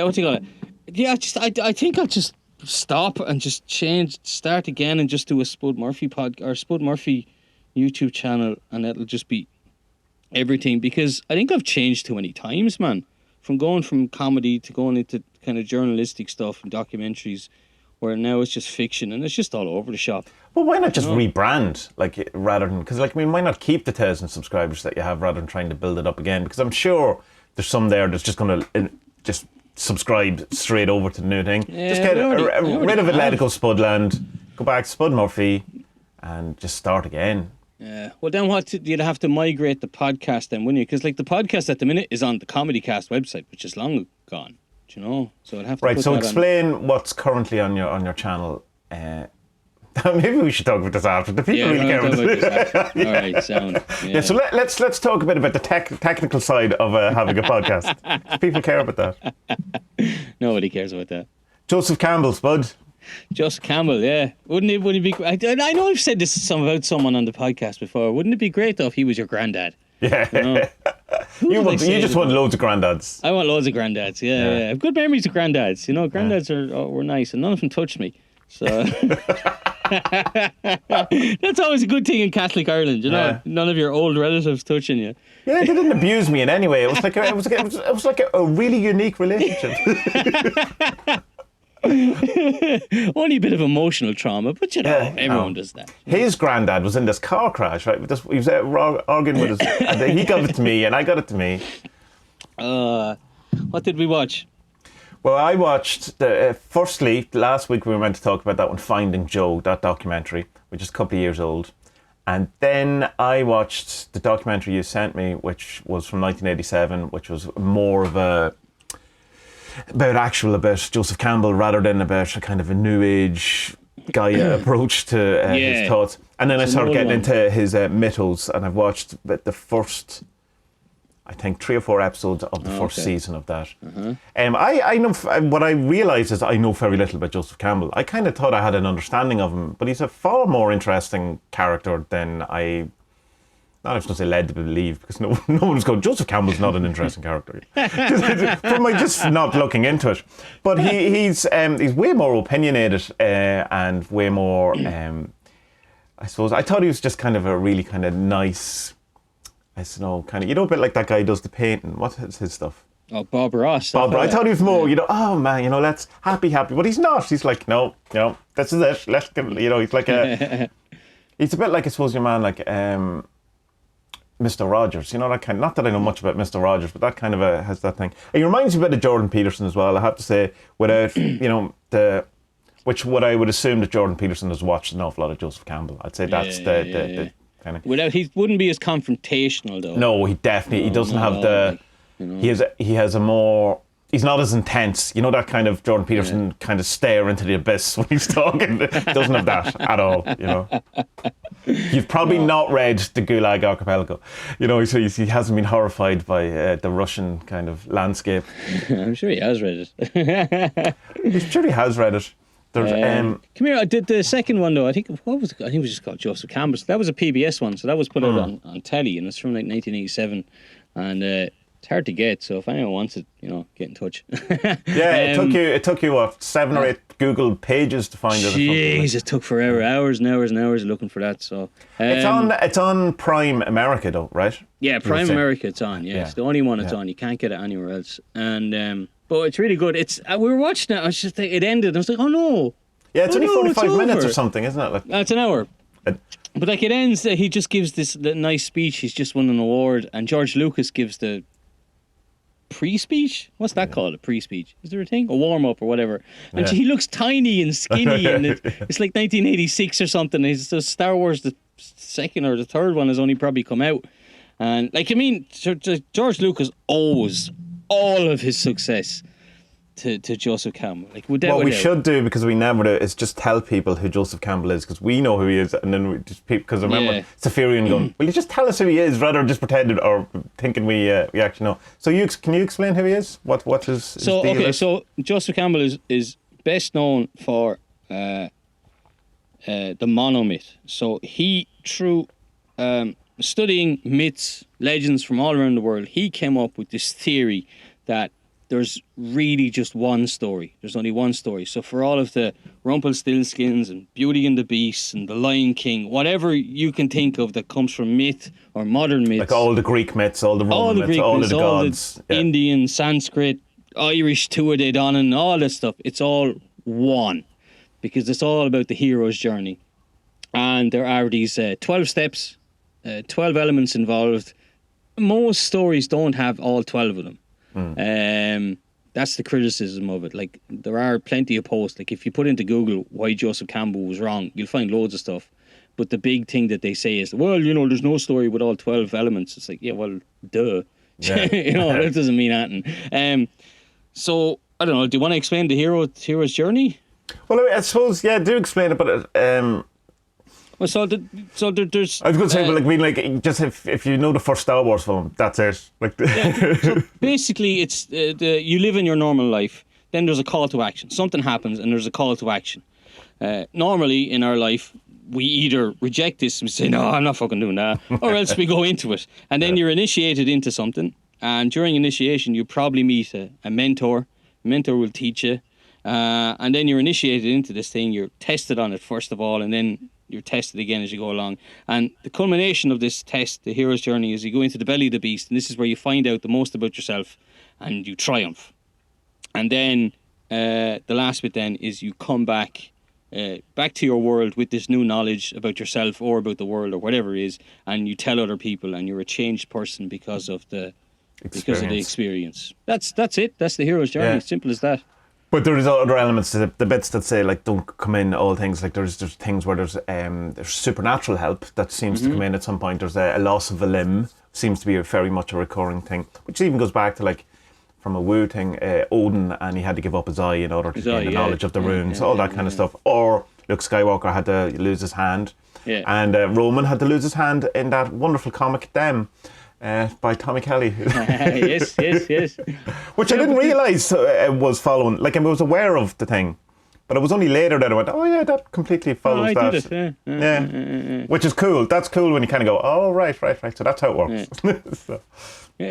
what do you call it? Yeah, I think I'll just stop and just start again and just do a Spud Murphy Spud Murphy YouTube channel, and it'll just be everything because I think I've changed too many times, man. From going from comedy to going into kind of journalistic stuff and documentaries, where now it's just fiction and it's just all over the shop. Well, why not just rebrand, rather than because why not keep the 1,000 subscribers that you have rather than trying to build it up again? Because I'm sure there's some there that's just going to just subscribe straight over to the new thing. Yeah, just get rid of Atletico Spudland, go back to Spud Murphy, and just start again. Yeah. Well, then you'd have to migrate the podcast then, wouldn't you? Because the podcast at the minute is on the Comedy Cast website, which is long gone. Do you know? So I'd have to. Right. So explain what's currently on your channel. Maybe we should talk about this after. The people really care about this. All right, sound. Yeah. So let's talk a bit about the technical side of having a podcast. People care about that. Nobody cares about that. Joseph Campbell, Spud. Joseph Campbell, yeah. Wouldn't it be? I know I've said this about someone on the podcast before. Wouldn't it be great though if he was your granddad? Yeah. You just want loads of granddads. I want loads of granddads. Yeah. I have good memories of granddads. Grandads were nice, and none of them touched me. So that's always a good thing in Catholic Ireland. None of your old relatives touching you. Yeah, they didn't abuse me in any way. It was like a really unique relationship. Only a bit of emotional trauma, but everyone does that. His granddad was in this car crash, right? He was arguing with us, and he got it to me, and I got it to me. What did we watch? Well, I watched firstly last week we were meant to talk about that one, Finding Joe, that documentary, which is a couple of years old, and then I watched the documentary you sent me, which was from 1987, which was more of about Joseph Campbell rather than about a kind of a new age guy approach to his thoughts. And then I started getting into his mythos, and I've watched the first, I think, 3 or 4 episodes of the first season of that. Uh-huh. I know what I realised is I know very little about Joseph Campbell. I kind of thought I had an understanding of him, but he's a far more interesting character than I was going to say led to believe, because no one's going, Joseph Campbell's not an interesting character. From my just not looking into it. But he's way more opinionated and way more, I suppose, I thought he was just kind of a really kind of nice, I don't know, kind of, a bit like that guy who does the painting. What is his stuff? Oh, Bob Ross. Bob, I thought he was more, oh man, let's happy, but he's not. He's like, no, this is it. Let's get, he's like he's a bit like, I suppose, your man, like Mr. Rogers, that kind. Not that I know much about Mr. Rogers, but that kind of has that thing. He reminds me a bit of Jordan Peterson as well. I have to say, without what I would assume that Jordan Peterson has watched an awful lot of Joseph Campbell. I'd say that's the kind of. He wouldn't be as confrontational though. No, he doesn't have the. He has a more. He's not as intense. That kind of Jordan Peterson kind of stare into the abyss when he's talking. Doesn't have that at all. You've probably not read the Gulag Archipelago. He hasn't been horrified by the Russian kind of landscape. I'm sure he has read it. I'm sure he has read it. Come here. I did the second one though. I think it was just called Joseph Campbell. So that was a PBS one. So that was put out on telly, and it's from like 1987, and it's hard to get. So if anyone wants it, get in touch. It took you what 7 or 8 Google pages to find it. Jeez, it took forever, hours and hours and hours looking for that. So it's on Prime America though, right? Yeah, Prime America. It's on. Yeah, it's the only one it's on. You can't get it anywhere else. And but it's really good. We were watching it. I was just it ended. I was like, oh no. Yeah, it's only 45 minutes or something, isn't it? It's an hour. But like it ends. He just gives this nice speech. He's just won an award, and George Lucas gives the pre-speech. What's that called? A pre-speech? Is there a thing? A warm-up or whatever. And he looks tiny and skinny, and it's like 1986 or something. So Star Wars, the second or the third one, has only probably come out. And George Lucas owes all of his success to Joseph Campbell. What we should do, because we never do, is just tell people who Joseph Campbell is, because we know who he is, and then we just because I remember Sepherion going, will you just tell us who he is rather than just pretending or thinking we actually know. So can you explain who he is? What his deal is? So Joseph Campbell is best known for the monomyth. So he, through studying myths, legends from all around the world, he came up with this theory that there's really just one story. There's only one story. So for all of the Rumpelstiltskins and Beauty and the Beast and the Lion King, whatever you can think of that comes from myth or modern myths. Like all the Greek myths, all the Roman myths, all of the gods. The Indian, Sanskrit, Irish, Tuatha Dé Danann, all that stuff. It's all one. Because it's all about the hero's journey. And there are these 12 steps, 12 elements involved. Most stories don't have all 12 of them. That's the criticism of it. Like, there are plenty of posts. Like, if you put into Google why Joseph Campbell was wrong, you'll find loads of stuff. But the big thing that they say is, well, there's no story with all 12 elements. It's like, yeah, well, duh. Yeah. That doesn't mean anything. So, I don't know, do you want to explain the hero's journey? Well, I suppose, do explain it, but there's. I was going to say, just if you know the first Star Wars film, that's it. So basically, it's you live in your normal life. Then there's a call to action. Something happens, and there's a call to action. Normally in our life, we either reject this and say, "No, I'm not fucking doing that," or else we go into it, and then you're initiated into something. And during initiation, you probably meet a mentor. A mentor will teach you, and then you're initiated into this thing. You're tested on it first of all, and then you're tested again as you go along. And the culmination of this test, the hero's journey, is you go into the belly of the beast, and this is where you find out the most about yourself, and you triumph. And then the last bit then is you come back to your world with this new knowledge about yourself or about the world or whatever it is, and you tell other people, and you're a changed person because of the experience. That's it. That's the hero's journey. Simple as that. But there's other elements to the bits that say, like, don't come in all things. Like, there's things where there's supernatural help that seems to come in at some point. There's a loss of a limb, seems to be very much a recurring thing, which even goes back to, like, from a Wu thing, Odin, and he had to give up his eye in order to gain the knowledge of the runes, all that kind of stuff. Or Luke Skywalker had to lose his hand. Yeah. And Roman had to lose his hand in that wonderful comic, Them. By Tommy Kelly. Yes. Which I didn't realise was following. Like, I was aware of the thing, but it was only later that I went, oh yeah, that completely follows that. Did it. Which is cool. That's cool when you kind of go, oh, right. So that's how it works.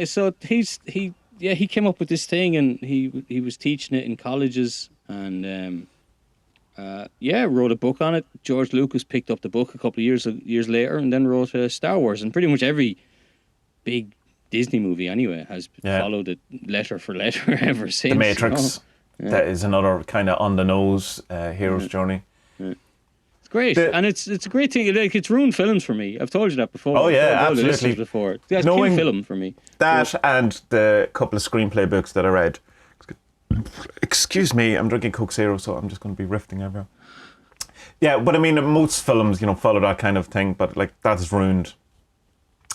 So he came up with this thing, and he was teaching it in colleges, and wrote a book on it. George Lucas picked up the book a couple of years later, and then wrote Star Wars, and pretty much every big Disney movie anyway has followed it letter for letter ever since. The Matrix. That is another kind of on the nose hero's journey. It's great, and it's a great thing. Like, it's ruined films for me. I've told you that before. Oh yeah, I've told the absolutely. listeners before. That's a key film for me. That and the couple of screenplay books that I read. Excuse me, I'm drinking Coke Zero, so I'm just going to be riffing everywhere. Yeah, but I mean, most films, follow that kind of thing, but like that is ruined.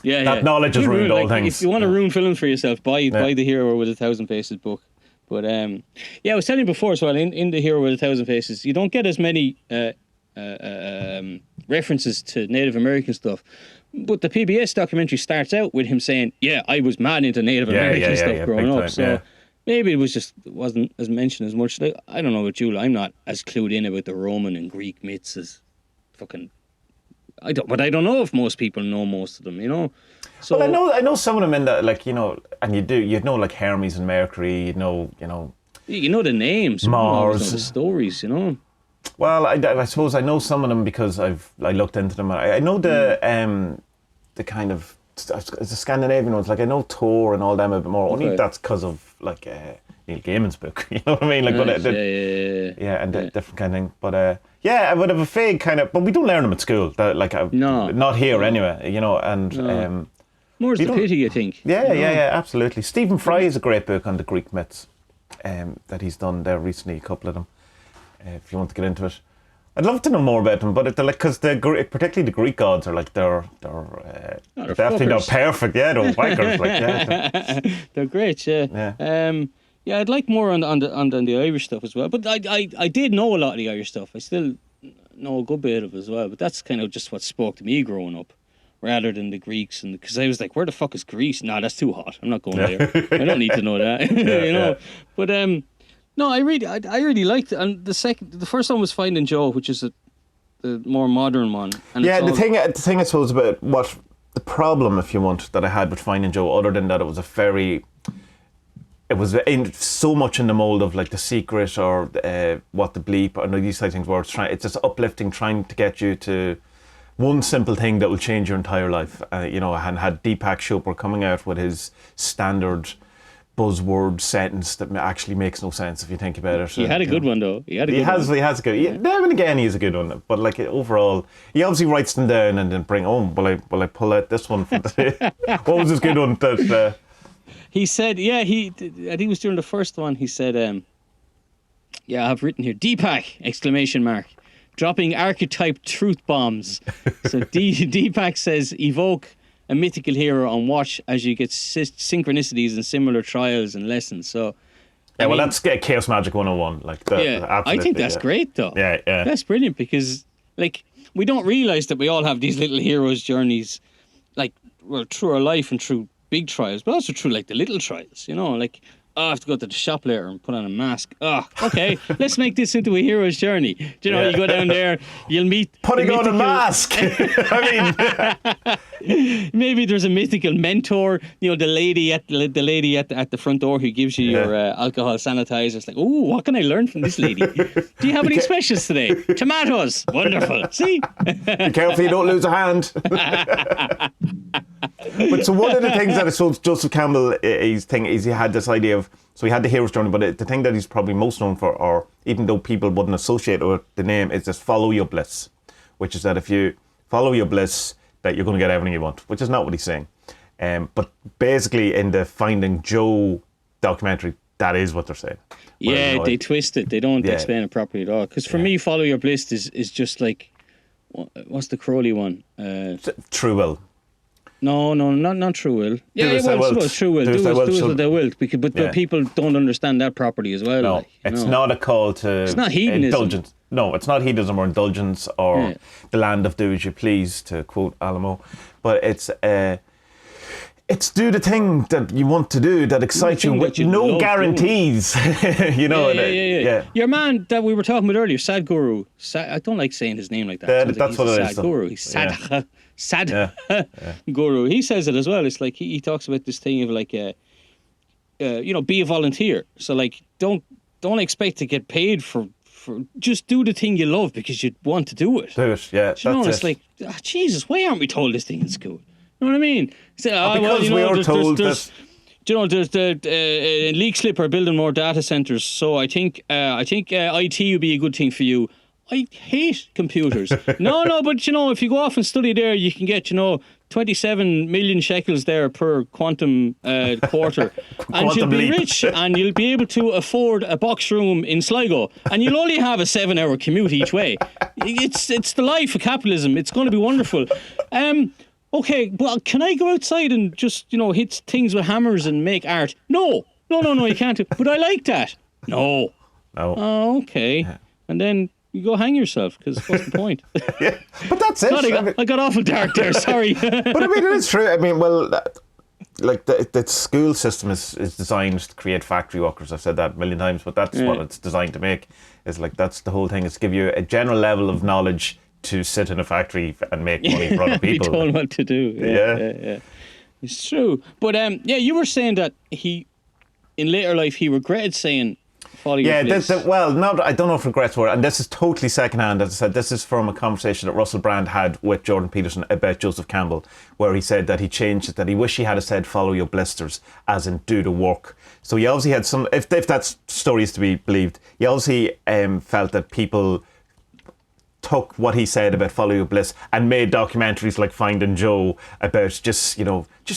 Yeah, that knowledge has ruined all things. If you want to ruin films for yourself, buy The Hero with 1,000 Faces book. But I was telling you before as well, in The Hero with 1,000 Faces, you don't get as many references to Native American stuff. But the PBS documentary starts out with him saying, "Yeah, I was mad into Native American stuff growing up." So maybe it wasn't as mentioned as much. Like, I don't know about you, I'm not as clued in about the Roman and Greek myths as fucking. But I don't know if most people know most of them. So, well, I know some of them in that, like, and you'd know like Hermes and Mercury. You know the names, Mars, know the stories. Well, I suppose I know some of them because I looked into them. I know the kind of the Scandinavian ones. Like I know Thor and all them a bit more. Okay. Only that's because of like Neil Gaiman's book. You know what I mean? Like, nice. Different kind of thing. But I would have a vague kind of. But we don't learn them at school. That not here anyway. And more's the pity, I think. Yeah, absolutely. Stephen Fry is a great book on the Greek myths that he's done there recently. A couple of them. If you want to get into it, I'd love to know more about them. But because particularly the Greek gods are like they're definitely not perfect. Yeah, they're wankers. They're great. Yeah. I'd like more on the Irish stuff as well. But I did know a lot of the Irish stuff. I still know a good bit of it as well. But that's kind of just what spoke to me growing up, rather than the Greeks. And because I was like, where the fuck is Greece? Nah, that's too hot. I'm not going there. I don't need to know that. But no, I really liked it. And the first one was Finding Joe, which is the more modern one. And the thing I suppose about what the problem, if you want, that I had with Finding Joe, other than that it was so much in the mold of like The Secret or What the Bleep, or these type of things where it's just uplifting, trying to get you to one simple thing that will change your entire life. And had Deepak Chopra coming out with his standard buzzword sentence that actually makes no sense if you think about it. He had a good one though. He has a good. Now and again, he has a good one. But like overall, he obviously writes them down and then bring home. Will I pull out this one from today? What was his good one? That he said, I think it was during the first one. He said, I have written here, Deepak! ! Dropping archetype truth bombs. So Deepak says, evoke a mythical hero and watch as you get synchronicities and similar trials and lessons. So, that's Chaos Magic 101. I think that's great though. Yeah. That's brilliant because, like, we don't realise that we all have these little heroes' journeys, like, through our life and through big trials, but also through, like, the little trials, like, I have to go to the shop later and put on a mask. Okay, let's make this into a hero's journey. You go down there, you'll meet... Putting on a mask! I mean... Maybe there's a mythical mentor, the lady at the front door who gives you your alcohol sanitizer. It's like, oh, what can I learn from this lady? Do you have any specials today? Tomatoes! Wonderful. See? Be careful you don't lose a hand. But so one of the things that I saw Joseph Campbell, his thing is he had this idea of, so he had the hero's journey, but the thing that he's probably most known for, or even though people wouldn't associate it with the name, is this follow your bliss, which is that if you follow your bliss, that you're going to get everything you want, which is not what he's saying. But basically in the Finding Joe documentary, that is what they're saying. Yeah, they twist it. They don't explain it properly at all. Because for me, follow your bliss is just like, what's the Crowley one? True Will. No, not True Will. I suppose True Will. Do as they will. But people don't understand that properly as well. No, it's not a call to... It's not hedonism. Indulgence. No, it's not hedonism or indulgence or the land of do as you please, to quote Alamo. But it's do the thing that you want to do that excites you with no guarantees. Yeah. Your man that we were talking about earlier, Sadhguru. I don't like saying his name like that. That's what it is. Sadhguru. He's Guru. He says it as well. It's like he talks about this thing of like, be a volunteer. So like, don't expect to get paid for just do the thing you love because you want to do it. Do it, yeah. It's like, Jesus, why aren't we told this thing in school? know what I mean? Say, because we are told that. There's the Leak Slip are building more data centers, so I think IT would be a good thing for you. I hate computers. No, but if you go off and study there, you can get 27 million shekels there per quantum quarter, and you'll be rich, and you'll be able to afford a box room in Sligo, and you'll only have a 7-hour commute each way. It's the life of capitalism. It's going to be wonderful. Okay, well, can I go outside and just, hit things with hammers and make art? No, you can't. But I like that. No. Oh, okay. Yeah. And then you go hang yourself, because what's the point? Yeah, but that's it. God, I got awful dark there, sorry. But I mean, it is true. I mean, well, like the school system is designed to create factory workers. I've said that a million times, but that's what it's designed to make. Is like, that's the whole thing, is to give you a general level of knowledge to sit in a factory and make money for other people. Be told what to do. Yeah. It's true. But you were saying that in later life, he regretted saying follow your bliss. I don't know if regrets were, and this is totally secondhand. As I said, this is from a conversation that Russell Brand had with Jordan Peterson about Joseph Campbell, where he said that he changed it, that he wished he had said follow your blisters, as in do the work. So he obviously had some, if that story is to be believed, he obviously felt that people took what he said about follow your bliss and made documentaries like Finding Joe about just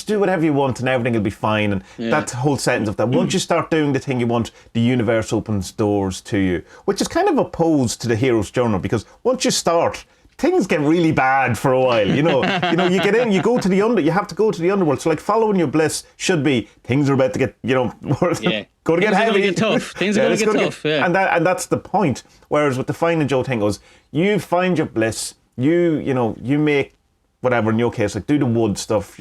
do whatever you want and everything will be fine, and that whole sentence of that, once you start doing the thing you want, the universe opens doors to you, which is kind of opposed to the hero's journal, because once you start, things get really bad for a while, you get in, you go to you have to go to the underworld. So like following your bliss should be, things are about to get, go to get heavy. Get tough. Things are going to get tough. Yeah. And that's the point. Whereas with the Finding Joe thing was, you find your bliss, you make whatever, in your case, like do the wood stuff,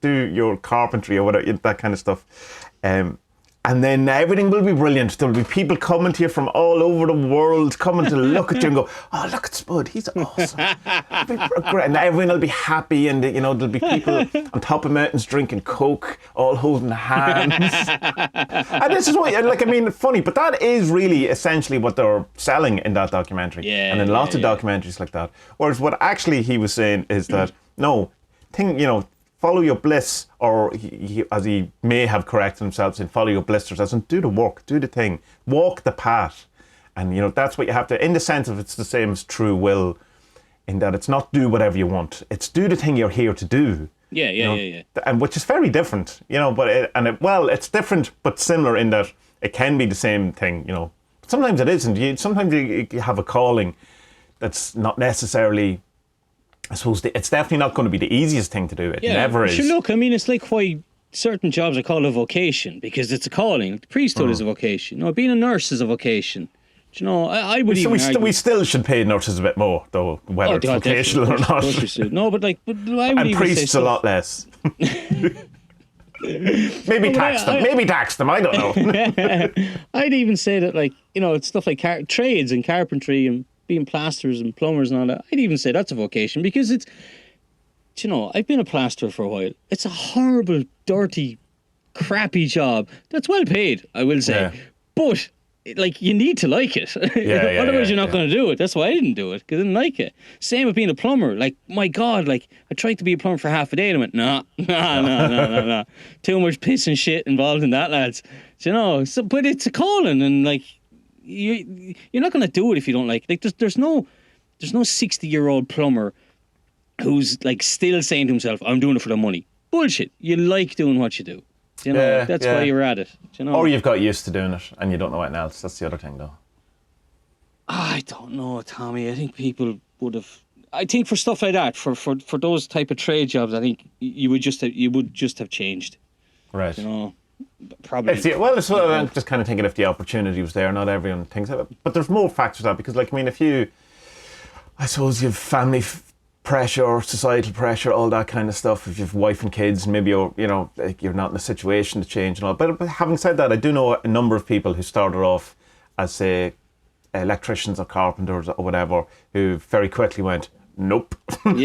do your carpentry or whatever, that kind of stuff. And then everything will be brilliant. There'll be people coming to you from all over the world, coming to look at you and go, oh, look at Spud, he's awesome. And everyone will be happy, and there'll be people on top of mountains drinking Coke, all holding hands. And this is funny, but that is really essentially what they're selling in that documentary. Yeah, and in lots of documentaries like that. Whereas what actually he was saying is that, follow your bliss, or as he may have corrected himself, saying follow your blisters, as in do the work, do the thing, walk the path. And that's what you have to, in the sense of, it's the same as true will, in that it's not do whatever you want, it's do the thing you're here to do. Yeah. And which is very different, but it's different but similar in that it can be the same thing, Sometimes it isn't. Sometimes you have a calling that's not necessarily, I suppose it's definitely not going to be the easiest thing to do. It never is. Look, it's like why certain jobs are called a vocation, because it's a calling. The priesthood is a vocation. Being a nurse is a vocation. I would even argue. We still should pay nurses a bit more, though, whether it's vocational or not. No, but I would and even priests say a lot less. Maybe tax them. I don't know. I'd even say that, it's stuff like trades and carpentry and being plasters and plumbers and all that, I'd even say that's a vocation, because it's, I've been a plasterer for a while. It's a horrible, dirty, crappy job that's well paid, I will say. But, you need to like it. Otherwise you're not going to do it. That's why I didn't do it, because I didn't like it. Same with being a plumber. My God, I tried to be a plumber for half a day and I went, no. Too much piss and shit involved in that, lads. But it's a calling, and you're not going to do it if you don't like it. There's no 60-year-old plumber who's still saying to himself, I'm doing it for the money. Bullshit. You like doing what you do. That's why you're at it. Or you've got used to doing it and you don't know anything else. That's the other thing, though. I don't know, Tommie. I think people would have. I think for stuff like that, for those type of trade jobs, I think you would just have changed. Right. Probably. I'm just kind of thinking if the opportunity was there, not everyone thinks of it. But there's more factors to that, because, if you, I suppose you have family pressure, societal pressure, all that kind of stuff. If you have wife and kids, maybe you're not in a situation to change and all. But having said that, I do know a number of people who started off as, say, electricians or carpenters or whatever, who very quickly went, nope. And,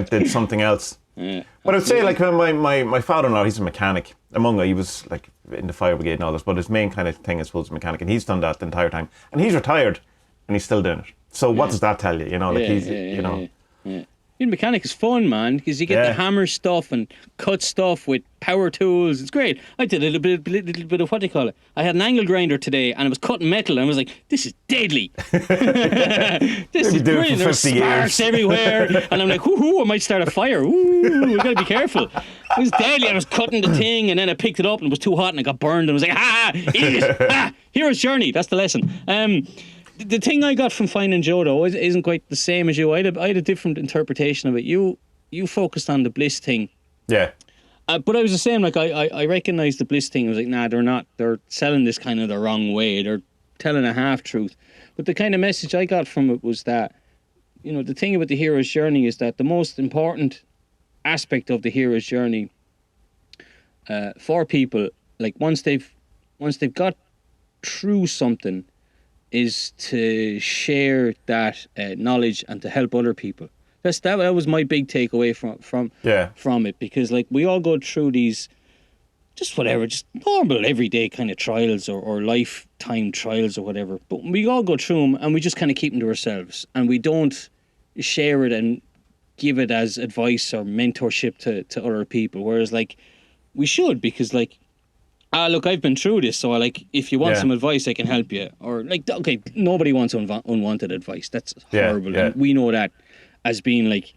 did something else. Yeah, but I would say, my father-in-law, he's a mechanic. He was, in the fire brigade and all this, but his main kind of thing, I suppose, is mechanic. And he's done that the entire time. And he's retired, and he's still doing it. So what does that tell you? Being a mechanic is fun, man, because you get to hammer stuff and cut stuff with power tools. It's great. I did a little bit of what do you call it? I had an angle grinder today, and I was cutting metal, and I was like, "This is deadly. This is brilliant." There's sparks everywhere, and I'm like, "Ooh, I might start a fire. Ooh, we gotta be careful." It was deadly. I was cutting the thing, and then I picked it up, and it was too hot, and I got burned. And I was like, "Ah, idiot! Ah, hero's journey. That's the lesson." The thing I got from finding Joe, though, isn't quite the same as you. I had a different interpretation of it. You focused on the bliss thing. Yeah. But I was the same. Like, I recognised the bliss thing. I was like, nah, they're not. They're selling this kind of the wrong way. They're telling a half-truth. But the kind of message I got from it was that, you know, the thing about the hero's journey is that the most important aspect of the hero's journey for people, like once they've got through something, is to share that knowledge and to help other people. That was my big takeaway from it, because like we all go through these just normal everyday kind of trials or lifetime trials or whatever, but we all go through them and we just kind of keep them to ourselves and we don't share it and give it as advice or mentorship to other people, whereas like we should, because like, look, I've been through this, so like, if you want some advice, I can help you. Or like, okay, nobody wants unwanted advice. That's horrible. Yeah. And we know that as being like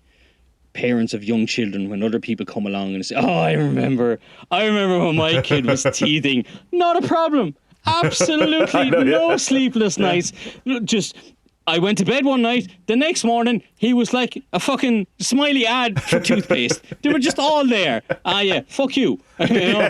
parents of young children, when other people come along and say, "Oh, I remember when my kid was teething." Not a problem. Absolutely no sleepless nights. Just, I went to bed one night, the next morning, he was like a fucking smiley ad for toothpaste. They were just all there. Yeah, fuck you. You know?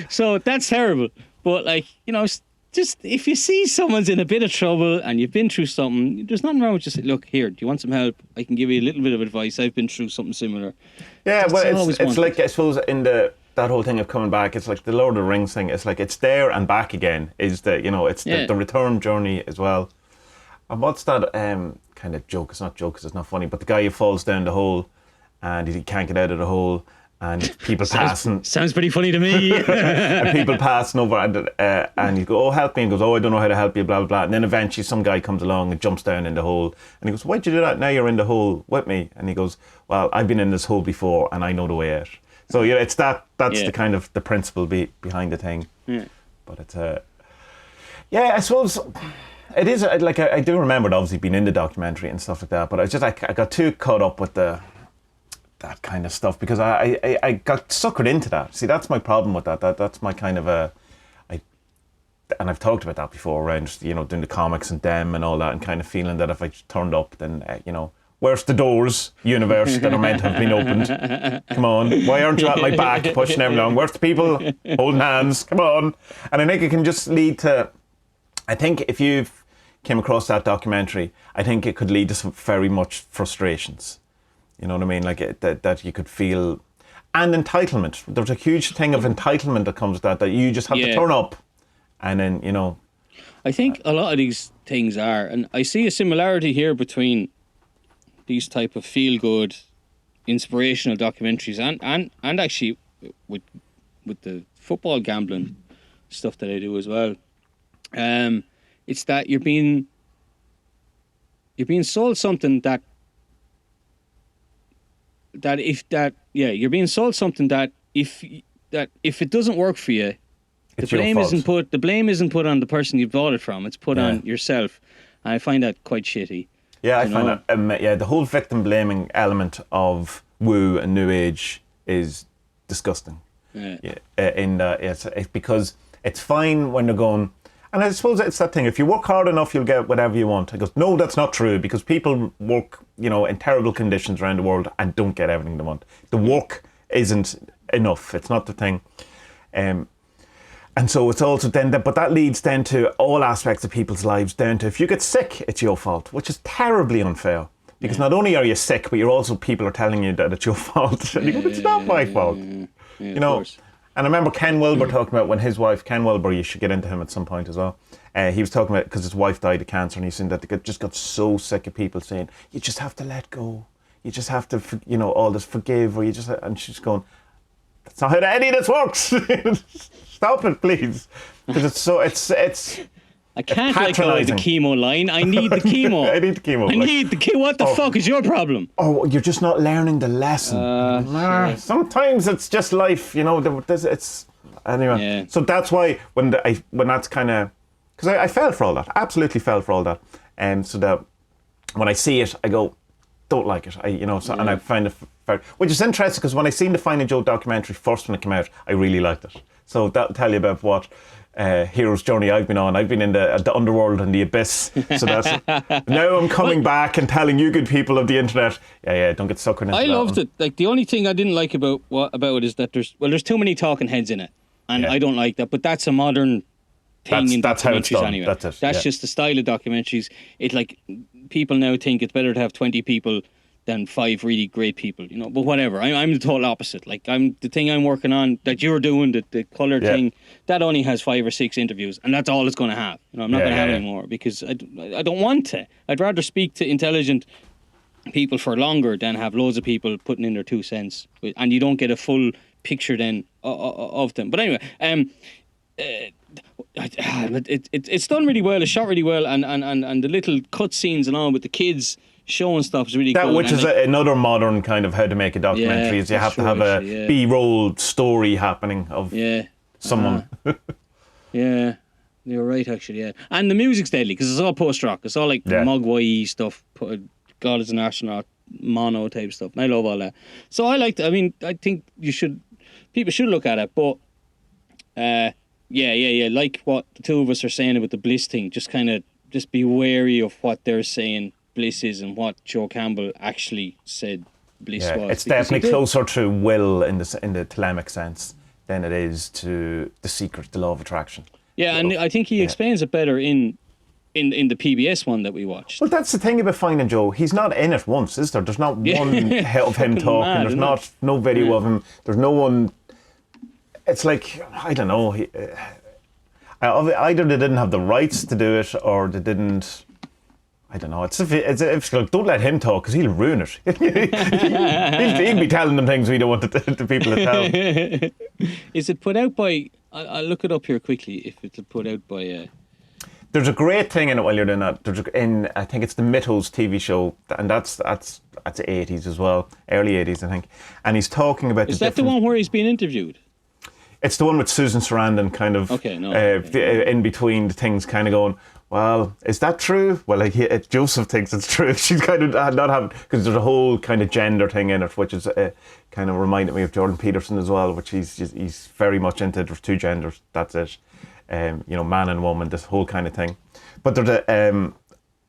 So that's terrible. But like, you know, just if you see someone's in a bit of trouble and you've been through something, there's nothing wrong with just say, "Look, here, do you want some help? I can give you a little bit of advice. I've been through something similar." Yeah, well, it's like, I suppose, in that whole thing of coming back, it's like the Lord of the Rings thing. It's like it's there and back again. Is the, you know, it's the return journey as well. And what's that kind of joke? It's not joke because it's not funny, but the guy who falls down the hole and he can't get out of the hole, and people passing. Sounds pretty funny to me. And people passing over, and you go, "Oh, help me," and goes, "Oh, I don't know how to help you," blah blah blah. And then eventually some guy comes along and jumps down in the hole, and he goes, "Why'd you do that? Now you're in the hole with me." And he goes, "Well, I've been in this hole before, and I know the way out." So yeah, it's that's the kind of the principle behind the thing. Yeah. But it's I suppose it is like I do remember it obviously being in the documentary and stuff like that. But I just I got too caught up with that kind of stuff because I got suckered into that. See, that's my problem with that. That's my kind of and I've talked about that before around, you know, doing the comics and them and all that, and kind of feeling that if I turned up, then you know. Where's the doors, universe, that are meant to have been opened? Come on. Why aren't you at my back pushing everyone along? Where's the people holding hands? Come on. And I think it can just lead to, I think if you've came across that documentary, I think it could lead to some very much frustrations. You know what I mean? Like that you could feel, and entitlement. There's a huge thing of entitlement that comes with that you just have to turn up and then, you know. I think a lot of these things are, and I see a similarity here between these type of feel-good, inspirational documentaries and actually with the football gambling stuff that I do as well. It's that you're being sold something you're being sold something that if it doesn't work for you, the blame isn't put on the person you bought it from. It's put on yourself. And I find that quite shitty. Yeah, I find that. The whole victim blaming element of woo and new age is disgusting. It's because it's fine when they're going, and I suppose it's that thing. If you work hard enough, you'll get whatever you want. It goes, no, that's not true, because people work, you know, in terrible conditions around the world and don't get everything they want. The work isn't enough. It's not the thing. And so it's also then, but that leads then to all aspects of people's lives, down to if you get sick, it's your fault, which is terribly unfair. Because not only are you sick, but you're also, people are telling you that it's your fault. And you go, it's not my fault. You know, and I remember Ken Wilber talking about when his wife, Ken Wilber, you should get into him at some point as well. He was talking about, because his wife died of cancer, and he's saying that they just got so sick of people saying, you just have to let go. You just have to, you know, all this forgive, or you just, and she's going, that's not how any of this works. Stop it, please. Because it's I can't let go of the chemo line. I need the chemo. I need the chemo. I need the chemo. What the fuck is your problem? Oh, you're just not learning the lesson. Sometimes it's just life, you know. It's anyway. Yeah. So that's why when that's kind of, because I fell for all that. Absolutely fell for all that. So that when I see it, I go, don't like it. And I find it very, which is interesting because when I seen the Finding Joe documentary first when it came out, I really liked it. So that'll tell you about what hero's journey I've been on. I've been in the underworld and the abyss. So that's now I'm coming back and telling you good people of the internet, don't get suckered into I that loved one. it. Like the only thing I didn't like about it is that there's too many talking heads in it, and I don't like that. But that's a modern thing in that's how it's documentaries done. anyway. That's Just the style of documentaries. It like people now think it's better to have 20 people than 5 really great people, you know. But whatever. I'm the total opposite. Like the thing I'm working on that you're doing, the colour thing, that only has 5 or 6 interviews, and that's all it's going to have. You know, I'm not going to have any more because I don't want to. I'd rather speak to intelligent people for longer than have loads of people putting in their 2 cents, and you don't get a full picture then of them. But anyway, it's done really well. It's shot really well, and the little cut scenes and all with the kids showing stuff is really good. Which is another modern kind of how to make a documentary. Is you have to have a B-roll story happening of someone. Yeah, you're right actually. Yeah, and the music's deadly because it's all post-rock. It's all like Mogwai stuff. God is an astronaut, mono type stuff. And I love all that. So I liked it. I mean, I think people should look at it. But like what the two of us are saying about the bliss thing. Just be wary of what they're saying bliss is and what Joe Campbell actually said bliss was. It's definitely closer to will in the Thelemic sense than it is to the secret, the law of attraction. Yeah, and I think he explains it better in the PBS one that we watched. Well, that's the thing about Finding Joe. He's not in it once, is there? There's not one of him talking. There's no video of him. There's no one. It's like, I don't know. Either they didn't have the rights to do it, or they didn't. I don't know. It's like, don't let him talk because he'll ruin it. he'll be telling them things we don't want the people to tell. Is it put out by? I'll look it up here quickly. If it's put out by. There's a great thing in it while you're doing that. I think it's the Mythos TV show, and that's 80s as well, early 80s, I think. And he's talking about. Is that the one where he's being interviewed? It's the one with Susan Sarandon kind of in between the things, kind of going, well, is that true? Well, Joseph thinks it's true. She's kind of not having, because there's a whole kind of gender thing in it, which is kind of reminded me of Jordan Peterson as well, which he's very much into. There's 2 genders, that's it. Man and woman, this whole kind of thing. But there's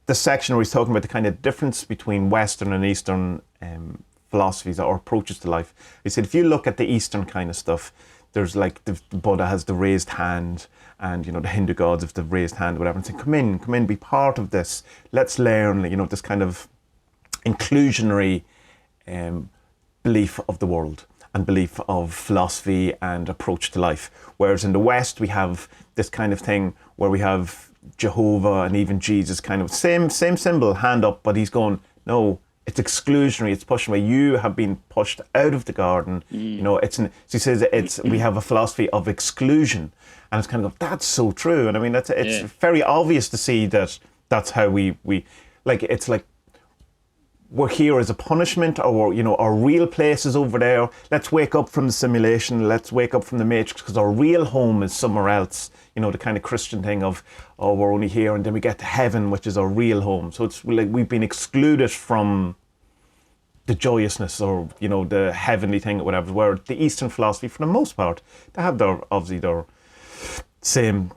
the section where he's talking about the kind of difference between Western and Eastern philosophies or approaches to life. He said, if you look at the Eastern kind of stuff, there's like the Buddha has the raised hand, and the Hindu gods have the raised hand, whatever, and say, come in, be part of this. Let's learn, this kind of inclusionary belief of the world and belief of philosophy and approach to life. Whereas in the West, we have this kind of thing where we have Jehovah and even Jesus kind of same symbol, hand up, but he's going, no, it's exclusionary, it's pushing away. You have been pushed out of the garden. So he says we have a philosophy of exclusion, and it's kind of that's so true. And I mean, it's very obvious to see that that's how we like. It's like we're here as a punishment, or our real place is over there. Let's wake up from the simulation. Let's wake up from the matrix, because our real home is somewhere else. The kind of Christian thing of, oh, we're only here, and then we get to heaven, which is our real home. So it's like we've been excluded from the joyousness or the heavenly thing or whatever. Where the Eastern philosophy, for the most part, they have their same.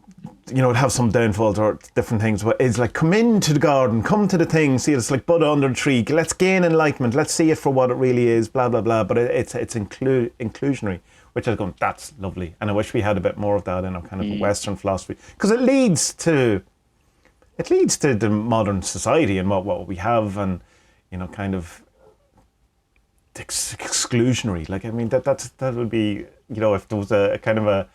Have some downfalls or different things, but it's like, come into the garden, come to the thing, see it's like Buddha under the tree, let's gain enlightenment, let's see it for what it really is, blah, blah, blah. But it's inclusionary, which I was going, that's lovely. And I wish we had a bit more of that in our kind of Western philosophy, because it leads to the modern society and what we have, and, kind of exclusionary. Like, I mean, that would be, if there was a kind of a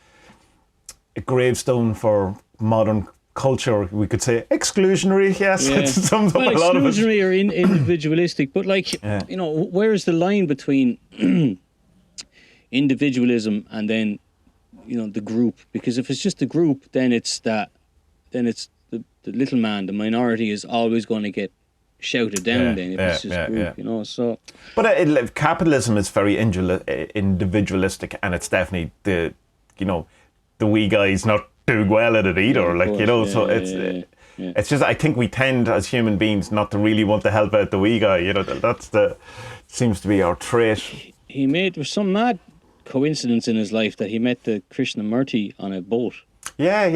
gravestone for modern culture, we could say exclusionary. Yes, it sums up a lot of it. Exclusionary or individualistic, but where's the line between individualism and then the group? Because if it's just the group, then it's the little man, the minority, is always going to get shouted down then if it's just group, you know. So, but capitalism is very individualistic, and it's definitely the wee guy's not doing well at it either. It's just, I think we tend as human beings not to really want to help out the wee guy. You know, that's seems to be our trait. There was some mad coincidence in his life that he met the Krishnamurti on a boat. Yeah.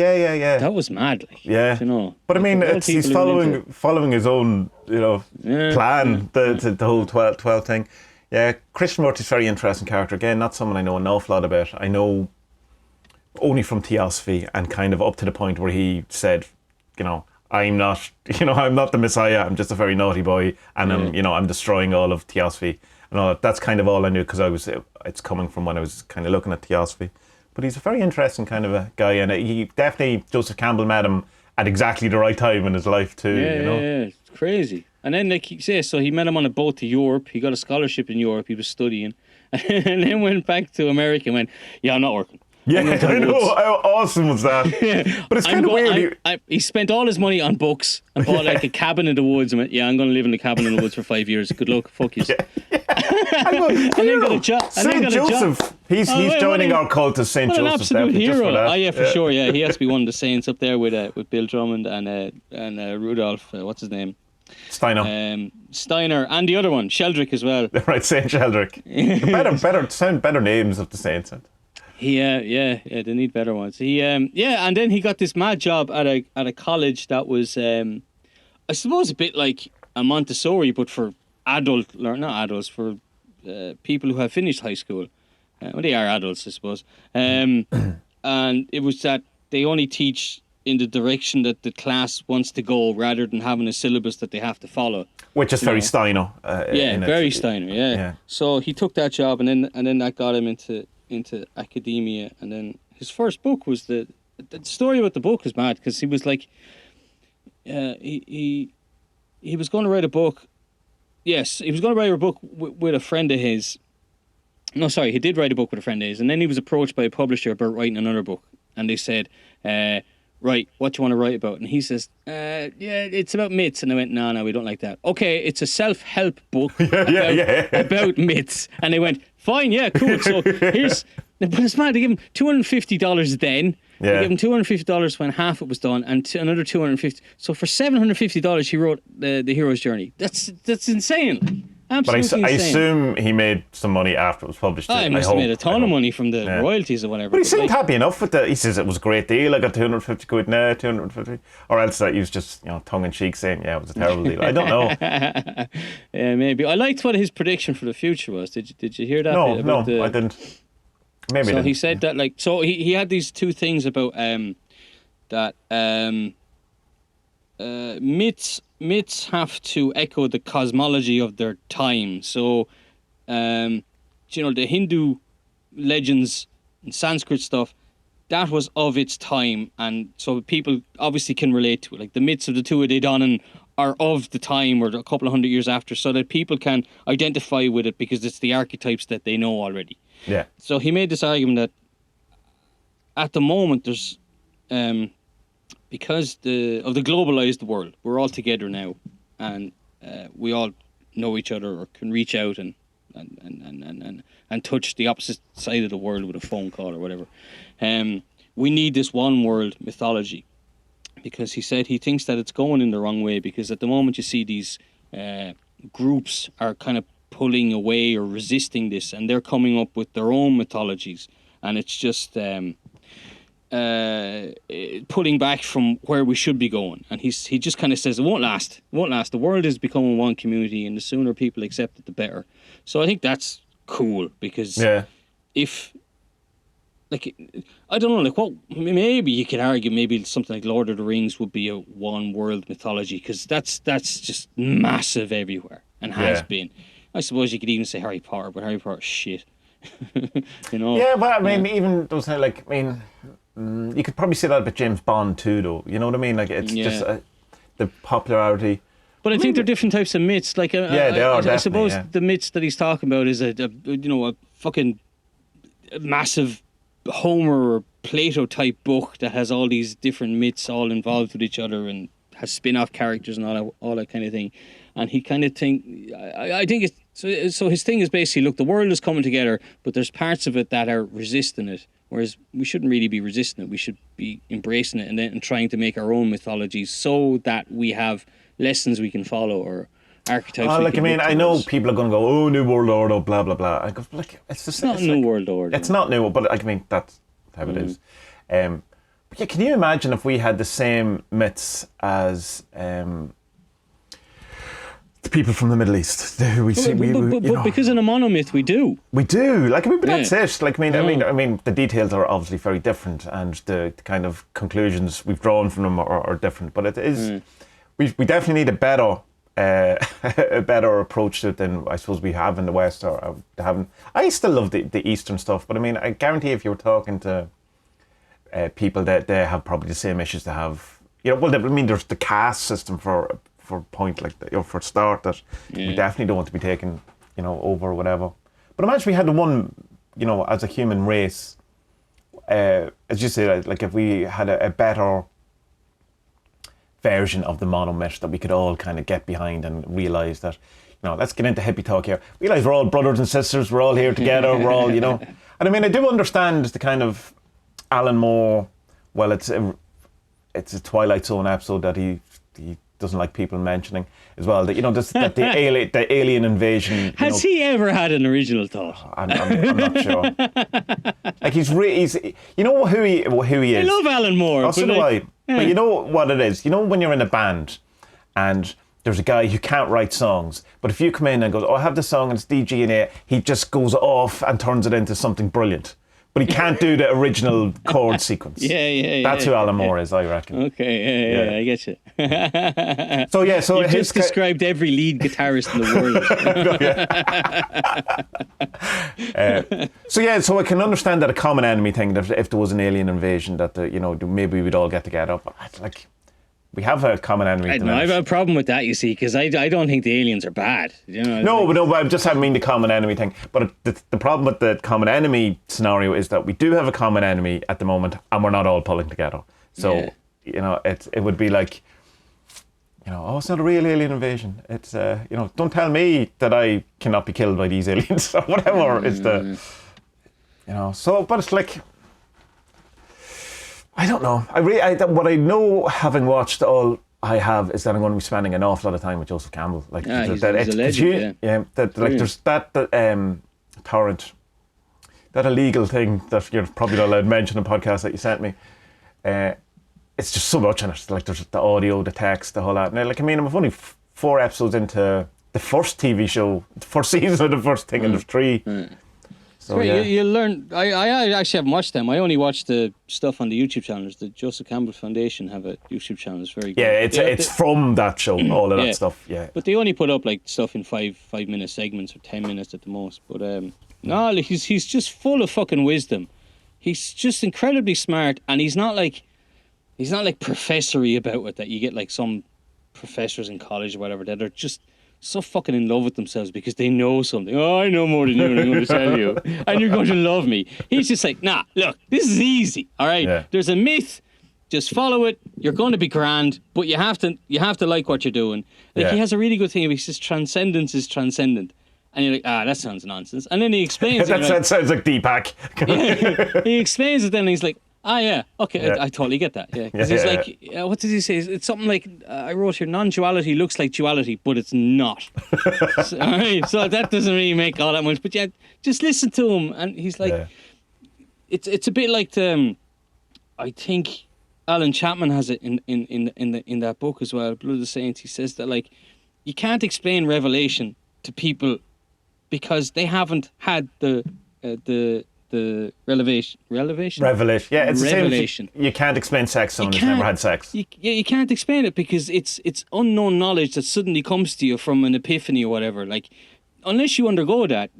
That was mad, you know. But I mean, he's following his own, plan. The whole 12 thing. Yeah, Krishnamurti's a very interesting character. Again, not someone I know an awful lot about. I know only from Theosophy, and kind of up to the point where he said, I'm not the Messiah. I'm just a very naughty boy, and I'm destroying all of Theosophy and all that. That's kind of all I knew, because it's coming from when I was kind of looking at Theosophy. But he's a very interesting kind of a guy, and he definitely, Joseph Campbell met him at exactly the right time in his life too. Yeah, it's crazy. And then, like he says, so he met him on a boat to Europe. He got a scholarship in Europe. He was studying, and then went back to America and went, "Yeah, I'm not working." Yeah, I know. How awesome was that? But it's kind of weird. He spent all his money on books and bought like a cabin in the woods and went, "Yeah, I'm going to live in the cabin in the woods for 5 years. Good luck, fuck you." And then got a job. Saint Joseph. He's joining our cult as Saint Joseph. An absolute hero. For sure. Yeah, he has to be one of the saints up there with Bill Drummond and Rudolph. What's his name? Steiner, and the other one, Sheldrick as well. Right, Saint Sheldrick. better names of the saints. Yeah, they need better ones. And then he got this mad job at a college that was, I suppose, a bit like a Montessori, but for for people who have finished high school. They are adults, I suppose. And it was that they only teach in the direction that the class wants to go, rather than having a syllabus that they have to follow. Which is very Steiner. Very Steiner. Yeah. So he took that job, and then that got him into academia. And then his first book was the story about the book is mad, because he was like, he was going to write a book. Yes, he was going to write a book with a friend of his. No, sorry, he did write a book with a friend of his, and then he was approached by a publisher about writing another book, and they said, right, what do you want to write about? And he says, it's about myths. And they went, no, we don't like that. Okay, it's a self-help book about myths. And they went, fine, yeah, cool. So but it's mad, they give him $250 then. Yeah. They gave him $250 when half it was done, and another $250. So for $750, he wrote the hero's journey. That's insane. Absolutely I insane. assume he made some money after it was published. He must have made a ton of money from the royalties or whatever. But he seemed happy enough with he says it was a great deal. I got 250 quid now, 250. Or else that he was just, tongue-in-cheek saying, it was a terrible deal. I don't know. Yeah, maybe. I liked what his prediction for the future was. Did you hear that? No, I didn't. Maybe so didn't. He said that, he had these two things about that myths have to echo the cosmology of their time. So, the Hindu legends and Sanskrit stuff, that was of its time, and so people obviously can relate to it. Like the myths of the Tuatha Dé Danann are of the time, or a couple of hundred years after, so that people can identify with it because it's the archetypes that they know already. Yeah. So he made this argument that at the moment there's because of the globalized world, we're all together now, and we all know each other or can reach out and touch the opposite side of the world with a phone call or whatever. We need this one world mythology, because he said he thinks that it's going in the wrong way, because at the moment you see these groups are kind of pulling away or resisting this, and they're coming up with their own mythologies, and it's just pulling back from where we should be going. And he just kind of says it won't last. The world is becoming one community, and the sooner people accept it, the better. So I think that's cool, because if, I don't know, maybe you could argue maybe something like Lord of the Rings would be a one world mythology, because that's just massive everywhere and has been. I suppose you could even say Harry Potter, but Harry Potter's shit. Yeah, but I mean, even those you could probably say that about James Bond too, though. You know what I mean? Like, it's just the popularity. But I think they're different types of myths. Like, they are. I suppose the myths that he's talking about is a fucking massive Homer or Plato type book that has all these different myths all involved with each other and has spin-off characters and all that kind of thing. And he kind of I think it's so his thing is basically, look, the world is coming together, but there's parts of it that are resisting it. Whereas we shouldn't really be resisting it. We should be embracing it and trying to make our own mythologies so that we have lessons we can follow or archetypes. I know people are going to go, oh, New World Order, blah blah blah. I go, like, it's just not New World Order. It's not new, but I mean that's how it is. But yeah, can you imagine if we had the same myths as the people from the Middle East? But because in a monomyth we do. We do. Like, I mean, but that's it. Like, I mean, the details are obviously very different, and the kind of conclusions we've drawn from them are different. But it is. We definitely need a better approach to it than I suppose we have in the West or haven't. I still love the Eastern stuff, but I mean, I guarantee if you were talking to people that they have probably the same issues they have. You know, well, I mean, there's the caste system for point like that, for start that we definitely don't want to be taken, over or whatever. But imagine we had the one, as a human race, as you say, like if we had a better version of the monomyth that we could all kind of get behind and realise that, let's get into hippie talk here. Realise we're all brothers and sisters, we're all here together, we're all, And I mean, I do understand the kind of Alan Moore, well, it's a Twilight Zone episode that he doesn't like people mentioning as well. That that the alien invasion. Has he ever had an original thought? I'm not sure. Like he's who he is. I love Alan Moore. Oh, so do I. But you know what it is. When you're in a band and there's a guy who can't write songs, but if you come in and go, I have this song and it's D, G and A, he just goes off and turns it into something brilliant. But he can't do the original chord sequence. That's who Alan Moore is, I reckon. Okay, I get you. So you just described every lead guitarist in the world. So I can understand that a common enemy thing, that if there was an alien invasion, that maybe we'd all get together. But like, we have a common enemy. I have a problem with that, you see, because I don't think the aliens are bad. But I just haven't mean the common enemy thing. But the problem with the common enemy scenario is that we do have a common enemy at the moment, and we're not all pulling together. So it would be like, it's not a real alien invasion. It's don't tell me that I cannot be killed by these aliens or whatever is the, So, but it's like, I don't know. What I know, having watched all I have, is that I'm going to be spending an awful lot of time with Joseph Campbell. Like, he's a legend. There's that torrent, that illegal thing that you're probably not allowed to mention in the podcast that you sent me. It's just so much in it. Like, there's the audio, the text, the whole lot. And like, I mean, I'm only 4 episodes into the first TV show, the first season of the first thing, and there's 3. So, you learn. I actually haven't watched them. I only watched the stuff on the YouTube channels. The Joseph Campbell Foundation have a YouTube channel. It's very good. Yeah, it's from that show, all of that stuff. Yeah, but they only put up like stuff in 5-minute segments or 10 minutes at the most. But no, like, he's just full of fucking wisdom. He's just incredibly smart, and he's not like professory about it that you get like some professors in college or whatever that are just so fucking in love with themselves because they know something. Oh, I know more than you, and I'm going to tell you, and you're going to love me. He's just like, nah, look, this is easy. All right, There's a myth, just follow it. You're going to be grand, but you have to like what you're doing. Like, he has a really good thing. He says transcendence is transcendent, and you're like, that sounds nonsense. And then he explains. That sounds like Deepak. He explains it, then and he's like, okay, I totally get that. Yeah, because he's like, what did he say? It's something like, I wrote here, non-duality looks like duality, but it's not. So that doesn't really make all that much. But yeah, just listen to him, and he's like, it's a bit like I think Alan Chapman has it in that book as well, Blood of the Saints. He says that, like, you can't explain Revelation to people because they haven't had the revelation. Yeah, it's revelation. The same. You can't explain sex. Someone who's never had sex. You can't explain it because it's unknown knowledge that suddenly comes to you from an epiphany or whatever. Like, unless you undergo that,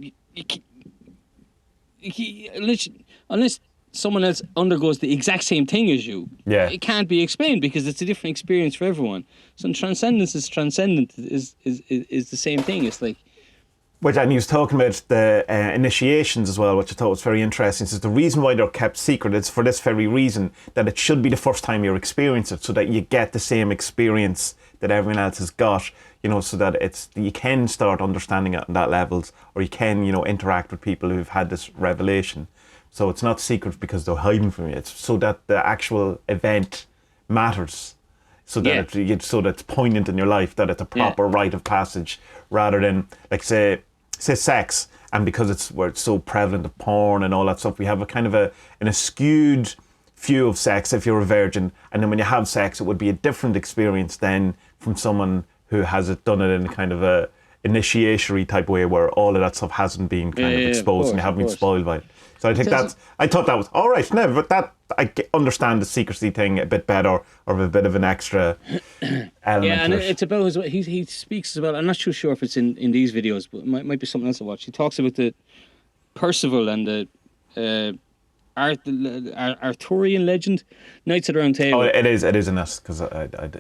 unless someone else undergoes the exact same thing as you, it can't be explained because it's a different experience for everyone. So transcendence is transcendent is the same thing. It's like, And he was talking about the initiations as well, which I thought was very interesting. He says the reason why they're kept secret is for this very reason, that it should be the first time you experience it, so that you get the same experience that everyone else has got, so that you can start understanding it on that levels, or you can, interact with people who've had this revelation. So it's not secret because they're hiding from you. It's so that the actual event matters. So that so that it's poignant in your life, that it's a proper rite of passage, rather than, like, say sex, and because it's so prevalent of porn and all that stuff, we have a kind of an skewed view of sex if you're a virgin, and then when you have sex, it would be a different experience than from someone who has done it in kind of a initiatory type way, where all of that stuff hasn't been kind of exposed, and you haven't been spoiled by it. So I think I thought that was all right. No, but that I understand the secrecy thing a bit better, or a bit of an extra element. Yeah, and it's about he speaks about. I'm not too sure if it's in these videos, but it might be something else I watch. He talks about the Percival and the Arthurian legend, Knights of the Round Table. Oh, it is in this, because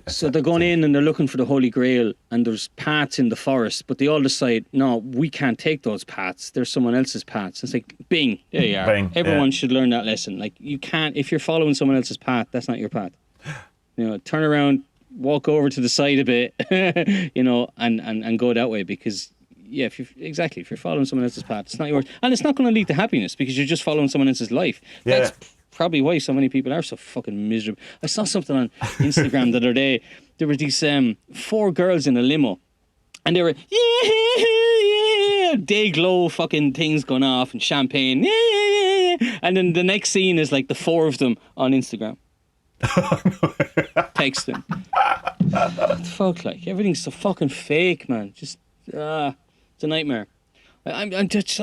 so they're going in and they're looking for the Holy Grail, and there's paths in the forest, but they all decide, no, we can't take those paths. There's someone else's paths. It's like, bing, there you are. Bing, everyone should learn that lesson. Like, you can't, if you're following someone else's path, that's not your path. Turn around, walk over to the side a bit, and go that way, because. Yeah, if you're following someone else's path, it's not yours, and it's not going to lead to happiness because you're just following someone else's life. That's probably why so many people are so fucking miserable. I saw something on Instagram the other day. There were these 4 girls in a limo, and they were day glow fucking things going off and champagne, and then the next scene is like the 4 of them on Instagram. Texting. What the fuck? Like, everything's so fucking fake, man. Just it's a nightmare. I'm just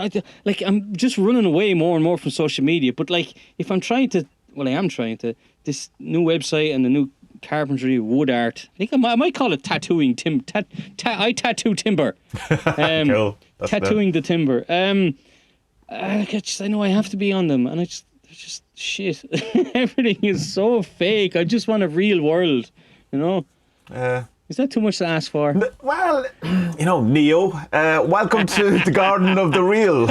running away more and more from social media. But like, if I'm trying to, I am trying to. This new website and the new carpentry, wood art. I think I might call it tattooing. I tattoo timber. Cool. Tattooing the timber. I know I have to be on them, and they're just shit. Everything is so fake. I just want a real world, Is that too much to ask for? Well, Neo, welcome to the Garden of the Real.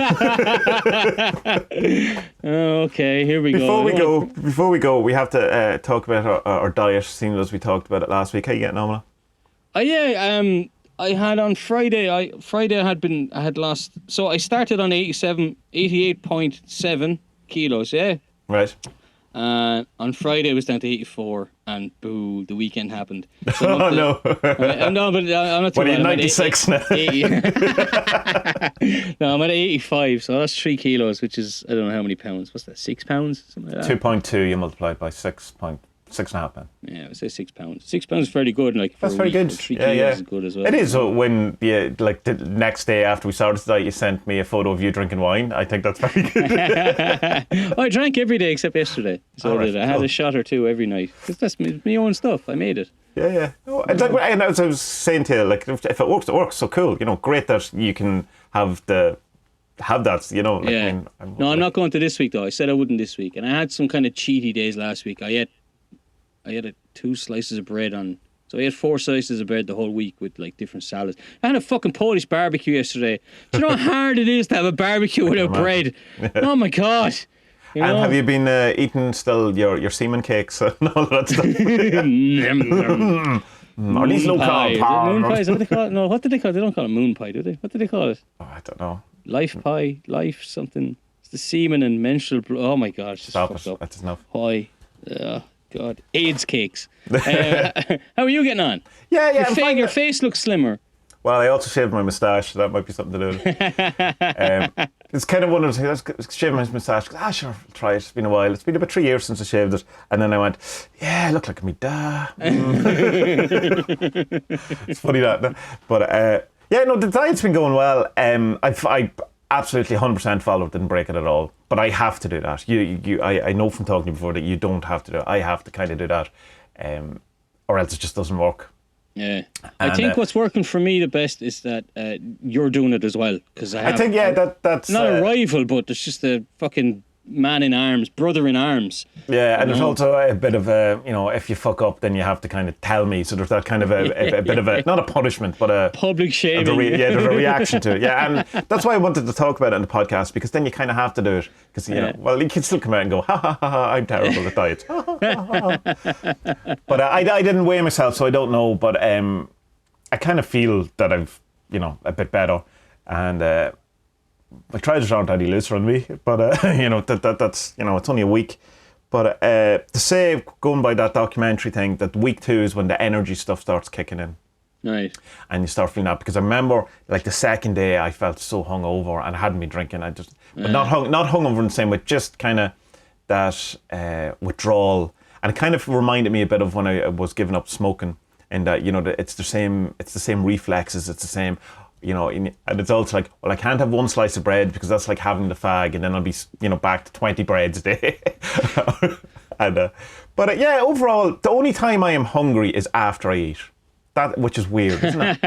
Okay, here we go. Before we go, we have to talk about our diet, seeing as we talked about it last week. How you getting on, Mala? I had on Friday. I had lost. So I started on 88.7 kilos. Yeah. Right. On Friday I was down to 84, and boo, the weekend happened. So no. No, but I'm not. What are you, 96 now? 80. No, I'm at 85, so that's 3 kilos, which is, I don't know how many pounds. What's that, 6 pounds? Something like that. 2.2 you multiplied by 6.5 pounds. Yeah, I would say 6 pounds. 6 pounds is fairly good. Like, that's very good. 3 kilos is good as well. It is. When the next day after we started the diet, you sent me a photo of you drinking wine. I think that's very good. I drank every day except yesterday. So I had a shot or two every night. That's my own stuff. I made it. Yeah. It's like, and as I was saying to you, like, if it works, it works. So cool. Great that you can have that. Like, yeah. I'm not going to this week though. I said I wouldn't this week, and I had some kind of cheaty days last week. I had 2 slices of bread on. So I had 4 slices of bread the whole week with like different salads. I had a fucking Polish barbecue yesterday. Do you know how hard it is to have a barbecue without bread? Oh my God. And have you been eating still your semen cakes and all that stuff? Are these low carb? Moon pie? Is that what they call it? No, what did they call it? They don't call it moon pie, do they? What did they call it? Oh, I don't know. Life pie, life something. It's the semen and menstrual blood. Oh my God, it's just fucked up. That's enough. Pie. God, AIDS cakes. How are you getting on? Yeah. Your face looks slimmer. Well, I also shaved my moustache, so that might be something to do with it. It's kind of one of those things. I was shaving my moustache. Sure, I'll try it. It's been a while. It's been about 3 years since I shaved it. And then I went, I look like me dad. It's funny that. But the diet's been going well. I absolutely 100% followed, didn't break it at all. But I have to do that. I know from talking to you before that you don't have to do it. I have to kind of do that, or else it just doesn't work. Yeah, I think what's working for me the best is that you're doing it as well. Because I think that's not a rival, but it's just a fucking man in arms, brother in arms. Yeah, and there's also a bit of a, if you fuck up, then you have to kind of tell me. So there's that kind of a bit of a, not a punishment, but a public shaming. There's a reaction to it. Yeah, and that's why I wanted to talk about it on the podcast, because then you kind of have to do it. Because, well, you can still come out and go, ha ha ha ha, I'm terrible at diets. But I didn't weigh myself, so I don't know. But I kind of feel that I've, a bit better. And my trousers aren't any looser on me, but that's it's only a week. But to say, going by that documentary thing, that week 2 is when the energy stuff starts kicking in. Right. And you start feeling that, because I remember like the second day I felt so hungover and I hadn't been drinking. But not hungover in the same way, just kind of that withdrawal. And it kind of reminded me a bit of when I was giving up smoking, and that it's the same reflexes, it's the same. And it's also like, well, I can't have one slice of bread because that's like having the fag, and then I'll be, back to 20 breads a day. But overall, the only time I am hungry is after I eat. Which is weird, isn't it?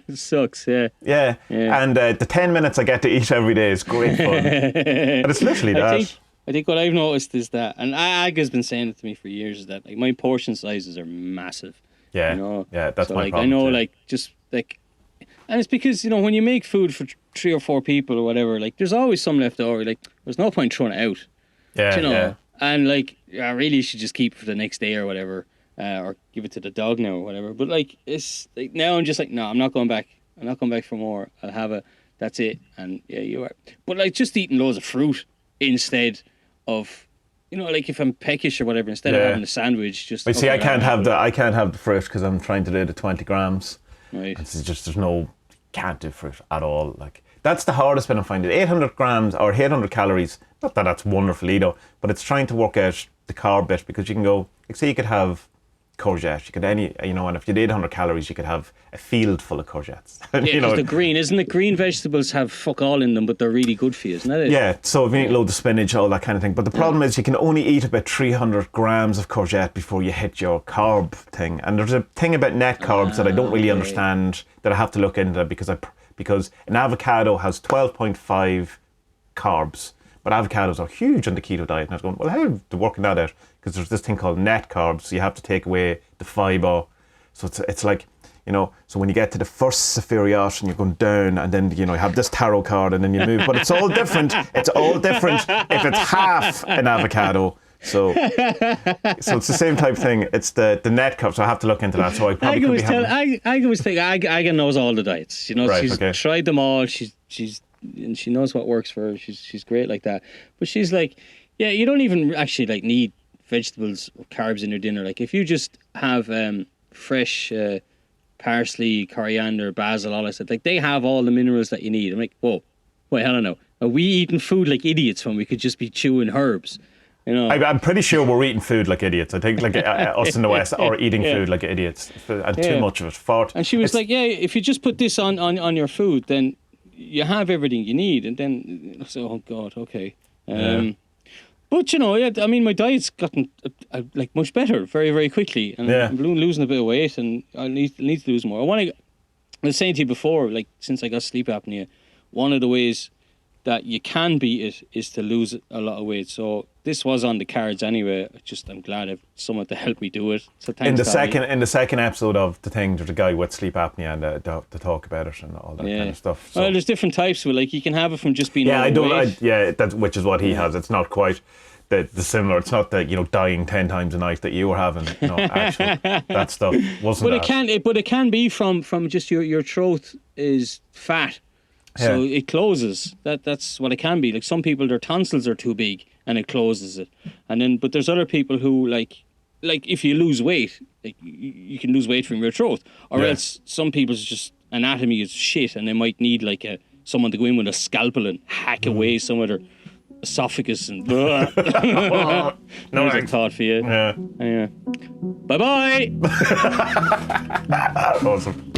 It sucks, yeah. Yeah. And the 10 minutes I get to eat every day is great fun. And it's literally that. I think what I've noticed is that, and Aga's been saying it to me for years, is that like my portion sizes are massive. Yeah. Yeah, that's my problem. I know, too. And it's because, when you make food for 3 or 4 people or whatever, like, there's always some left over. Like, there's no point throwing it out. Yeah, Yeah. And, like, I really should just keep it for the next day or whatever, or give it to the dog now or whatever. But, like, it's, like, now I'm just like, no, I'm not going back. I'm not going back for more. I'll have that's it. And, yeah, you are. But, like, just eating loads of fruit instead of, like, if I'm peckish or whatever, instead of having a sandwich, just... But see, I can't have the fruit because I'm trying to do the 20 grams. Right. It's just, can't do fruit at all. Like, that's the hardest bit I'm finding. 800 grams or 800 calories, not that that's wonderful either, but it's trying to work out the carb bit, because you can go, like, say you could have courgette, you could and if you did 800 calories, you could have a field full of courgettes. Yeah, because the green vegetables have fuck all in them, but they're really good for you, isn't that it? Yeah, so if you eat loads of spinach, all that kind of thing. But the problem is you can only eat about 300 grams of courgette before you hit your carb thing. And there's a thing about net carbs that I don't really understand, that I have to look into, because an avocado has 12.5 carbs. But avocados are huge on the keto diet. And I was going, well, how are they working that out? Because there's this thing called net carbs, so you have to take away the fibre. So it's like, so when you get to the first Sepherion and you're going down, and then, you have this tarot card and then you move. But it's all different. It's all different if it's half an avocado. So it's the same type of thing. It's the net carbs, so I have to look into that. So I probably could be having... I always think Aga knows all the diets. Right, she's okay. tried them all. And she knows what works for her. She's great like that. But she's like, yeah, you don't even actually like need vegetables or carbs in your dinner. Like, if you just have fresh parsley, coriander, basil, all that stuff, like, they have all the minerals that you need. I'm like, whoa, wait, I don't know. Are we eating food like idiots when we could just be chewing herbs? I'm pretty sure we're eating food like idiots. I think, like, us in the West are eating food like idiots, and too much of it. And she was like, yeah, if you just put this on your food, then you have everything you need. And then I said, oh God, okay. But I mean, my diet's gotten like much better very, very quickly, and I'm losing a bit of weight, and I need to lose more. I was saying to you before, like, since I got sleep apnea, one of the ways that you can beat it is to lose a lot of weight. So this was on the cards anyway. I'm glad I've someone to help me do it. So thanks. In the second episode of the thing, there's a guy with sleep apnea and to talk about it and all that kind of stuff. So. Well, there's different types of it. Like, you can have it from just being that's which is what he has. It's not quite the similar. It's not the dying 10 times a night that you were having. Actually, that stuff wasn't. But it can be from just your throat is fat. So it closes. That's what it can be. Like, some people, their tonsils are too big and it closes it. And then, but there's other people who like if you lose weight, like, you can lose weight from your throat, or else some people's just anatomy is shit and they might need like someone to go in with a scalpel and hack away some of their esophagus and. No, there's a thought for you. Yeah. Anyway, bye bye. Awesome.